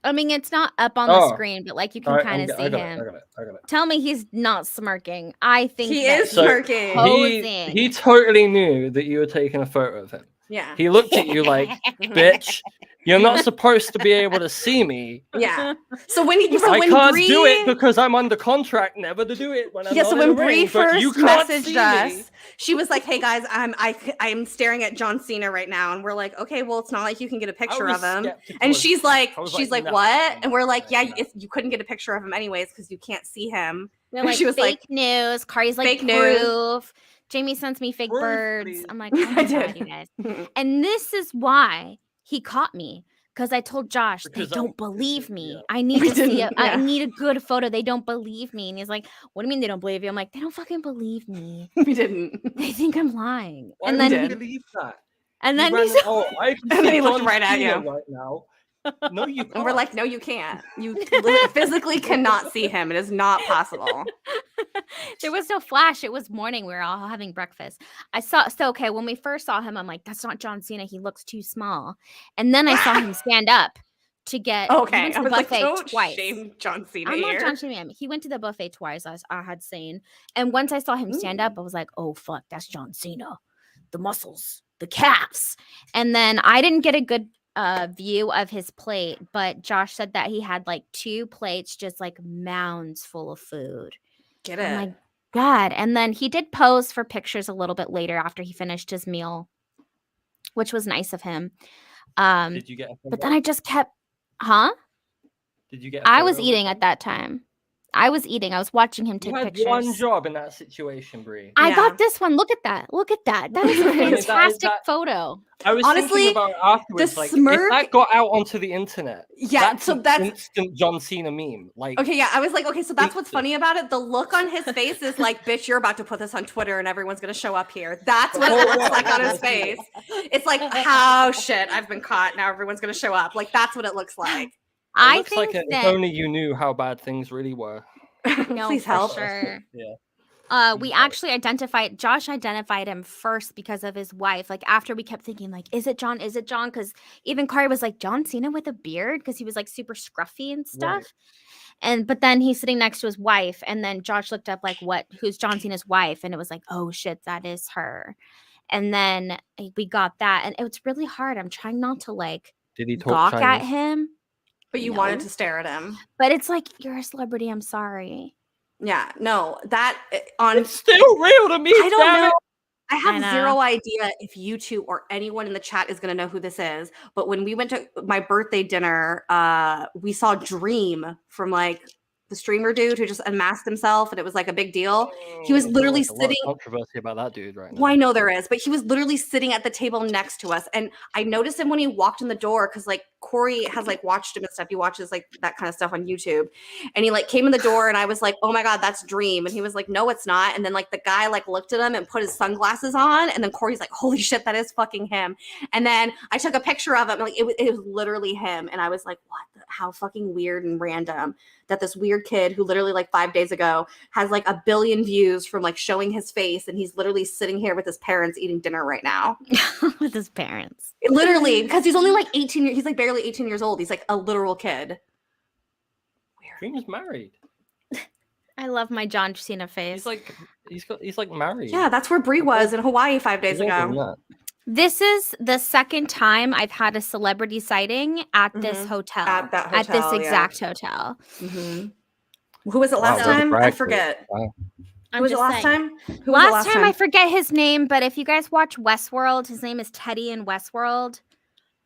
I mean, it's not up on the Oh. screen, but like you can Alright, kind of see I got him. it. I got it. Tell me he's not smirking. I think He that is So- smirking. Posing. He totally knew that you were taking a photo of him. Yeah. He looked at you like, bitch, you're not supposed to be able to see me. Yeah. So when I when can't Bree, do it because I'm under contract never to do it when I'm yeah, not so in when the Bree ring, but you first can't messaged see us, me. she was like, "Hey guys, I'm staring at John Cena right now," and we're like, "Okay, well, it's not like you can get a picture I of was him." skeptical And as she's fuck. like, I was "No, "What?" no, And we're like, no, "Yeah, no." you couldn't get a picture of him anyways because you can't see him." They're like, She was fake like, news. Kari's like, fake news. proof. Jamie sends me fake Proof, birds. please. I'm like, oh I my did. God, you guys. And this is why he caught me. Because I told Josh, Because they I- don't believe yeah. me. I need We to see didn't, it. I yeah. need a good photo. They don't believe me. And he's like, what do you mean they don't believe you? I'm like, they don't fucking believe me. We didn't. They think I'm lying. Why and would then you did. believe that? and You then ran he's in- oh, I can And then see he looked John right at Cena you. right now. No, you can't. And we're like, "No, you can't. You physically cannot see him. It is not possible." there was no flash. It was morning. We were all having breakfast. Okay, when we first saw him, I'm like, that's not John Cena. He looks too small. And then I saw him stand up to get he Okay, went to I the was like, buffet "Don't twice. shame John Cena I'm not here." John Cena. He went to the buffet twice, as I had seen. And once I saw him stand up, I was like, oh fuck, that's John Cena. the muscles, the calves. And then I didn't get a good view of his plate, but Josh said that he had like 2 plates, just like mounds full of food. Get Oh it. my God. And then he did pose for pictures a little bit later after he finished his meal, which was nice of him. Did you get a But photo? then I just kept, huh? Did you get a I was photo with eating him? at that time. I was eating. I was watching him You take had pictures. one job in that situation, Brie. I Yeah. got this one. Look at that. Look at that. That is a I mean, fantastic photo. I was Honestly, thinking about it afterwards, the like smirk- if that got out onto the internet, Yeah, that's so an that's instant John Cena meme. Like, okay. Yeah, I was like, okay, so that's what's instant. funny about it. The look on his face is like, bitch, you're about to put this on Twitter and everyone's gonna show up here. That's what it looks like on his face. It's like, oh shit, I've been caught. Now everyone's gonna show up. Like that's what it looks like. It I looks like think if that only you knew how bad things really were. no, Please for help. sure. Yeah. We Right. actually Josh identified him first because of his wife. Like after we kept thinking, like, is it John? Is it John? Because even Kari was like, John Cena with a beard, because he was like super scruffy and stuff. But then he's sitting next to his wife, and then Josh looked up like, who's John Cena's wife? And it was like, oh shit, that is her. And then we got that, and it's really hard. I'm trying not to like Did he talk gawk at Chinese? him, But you No. wanted to stare at him. but it's like, you're a celebrity. I'm sorry. Yeah, no, that on It's still real to me. I don't damn know. it. I I have know. zero idea if you two or anyone in the chat is going to know who this is. But when we went to my birthday dinner, we saw Dream from like the streamer dude who just unmasked himself, and it was like a big deal. He was Oh, literally there's a lot of sitting. controversy about that dude right now. Well, I know there is, but he was literally sitting at the table next to us. And I noticed him when he walked in the door because like Corey has like watched him and stuff. He watches like that kind of stuff on YouTube. And he like came in the door and I was like, oh my God, that's Dream. And he was like, no, it's not. And then like the guy like looked at him and put his sunglasses on. And then Corey's like, holy shit, that is fucking him. And then I took a picture of him. Like it was literally him. And I was like, what? How fucking weird and random that this weird kid who literally like 5 days ago has like 1 billion views from like showing his face, and he's literally sitting here with his parents eating dinner right now. With his parents. Literally, because he's only like 18 years, he's like barely 18 years old. He's like a literal kid. Dream's married. I love my John Cena face. He's like married. Yeah, that's where Brie was in Hawaii 5 days He's older than ago. that. This is the second time I've had a celebrity sighting at this hotel. At that At this hotel, yeah. exact hotel. Mhm. Who was it last Wow, way to time? I brag, forget. Wow. Who was it just last saying. time? Who was it Last time I forget his name, but if you guys watch Westworld, his name is Teddy in Westworld.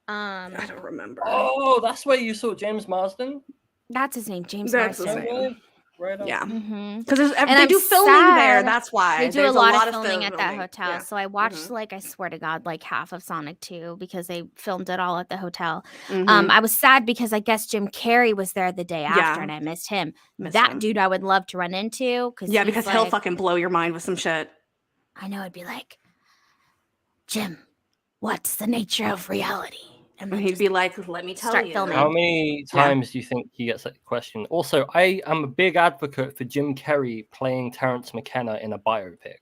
I don't remember. Oh, that's where you saw James Marsden? That's his name, James That's his Marsden. name. Right on. Yeah. Mhm. Because they I'm do filming there. sad. That's why. They do There's a lot of filming at that filming. hotel. Yeah. So I watched like, I swear to God, like half of Sonic 2 because they filmed it all at the hotel. Mhm. I was sad because I guess Jim Carrey was there the day after Yeah. and I missed him. Missed That him. dude I would love to run into. Yeah, because he'll like, fucking blow your mind with some shit. I know, it'd be like, Jim, what's the nature of reality? And he'd be like, let me tell start you. filming. How many times do you think he gets that question? Also, I am a big advocate for Jim Carrey playing Terrence McKenna in a biopic.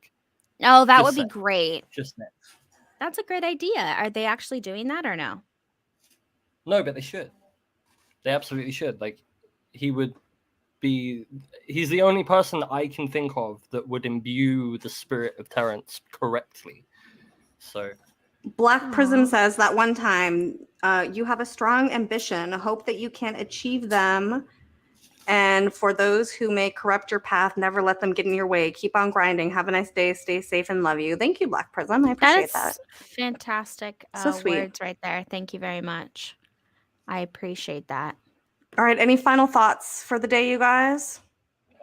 Oh, that Just would be saying. great. Just that. That's a great idea. Are they actually doing that or no? No, but they should. They absolutely should. Like, he's the only person that I can think of that would imbue the spirit of Terrence correctly. So, Black Prism says that one time, you have a strong ambition, hope that you can achieve them. And for those who may corrupt your path, never let them get in your way. Keep on grinding. Have a nice day. Stay safe and love you. Thank you, Black Prism. I appreciate that. Fantastic So sweet. words right there. Thank you very much. I appreciate that. All right. Any final thoughts for the day, you guys?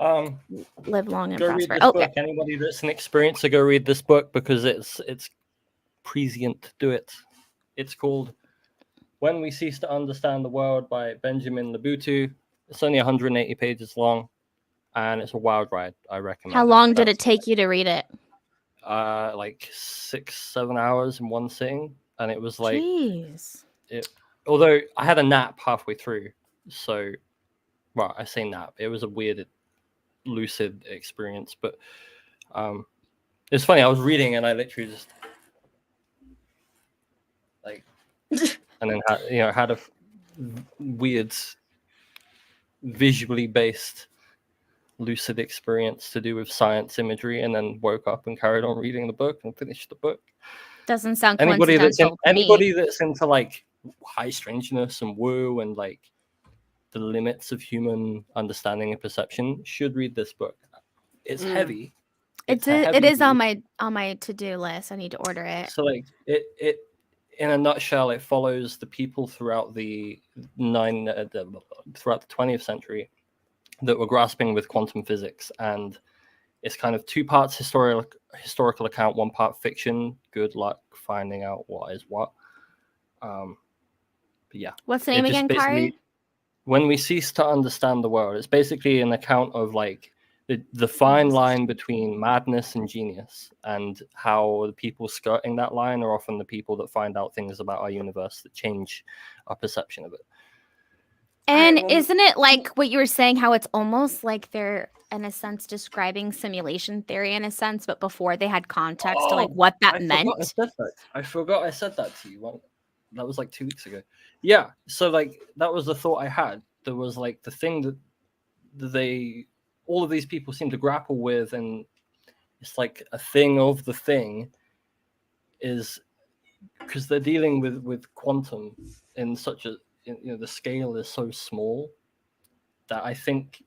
Live long and go read prosper. this book. Anybody that's an experiencer, go read this book because it's prescient to do it. It's called When We Cease to Understand the World by Benjamin Labutu. It's only 180 pages long, and it's a wild ride. I recommend. How long did it take you to read it? Like 6-7 hours in one sitting, and it was like, Jeez. although I had a nap halfway through, so, well, I say nap. It was a weird, lucid experience, but it's funny. I was reading, and I literally just like, and then had a weird, visually based lucid experience to do with science imagery, and then woke up and carried on reading the book and finished the book. Doesn't sound Anybody coincidental to me. anybody that's into like high strangeness and woo and like the limits of human understanding and perception should read this book. It's heavy. It heavy is on read. my to-do list. I need to order it. So like it in a nutshell, it follows the people throughout the 20th century that were grasping with quantum physics, and it's kind of 2 parts historical account, 1 part fiction. Good luck finding out what is what. But yeah. What's the name again, Kari? When we cease to understand the world, it's basically an account of like the fine line between madness and genius, and how the people skirting that line are often the people that find out things about our universe that change our perception of it. And isn't it like what you were saying, how it's almost like they're, in a sense, describing simulation theory in a sense, but before they had context to like what that meant? I forgot I said that to you. Well, that was like 2 weeks ago. Yeah. So like that was the thought I had. There was like the thing that all of these people seem to grapple with, and it's like a thing of the thing, is because they're dealing with quantum in such a, the scale is so small that I think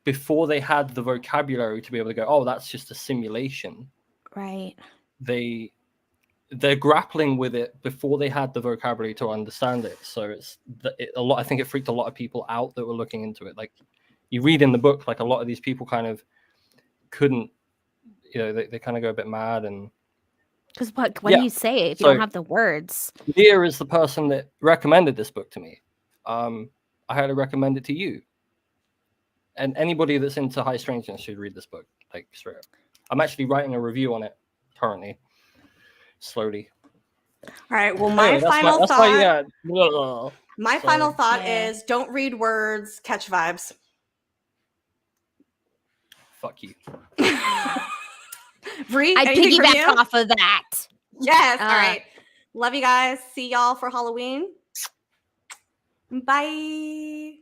before they had the vocabulary to be able to go, oh, that's just a simulation. Right. They're grappling with it before they had the vocabulary to understand it. So I think it freaked a lot of people out that were looking into it. Like you read in the book, like a lot of these people kind of couldn't, they kind of go a bit mad. And because what do you say if you don't have the words? Leah is the person that recommended this book to me. I had to recommend it to you. And anybody that's into high strangeness should read this book, like straight up. I'm actually writing a review on it currently, slowly. All right. Well, my final thought is don't read words, catch vibes. Fuck you. Bree, I piggyback off of that. Yes. All right. Love you guys. See y'all for Halloween. Bye.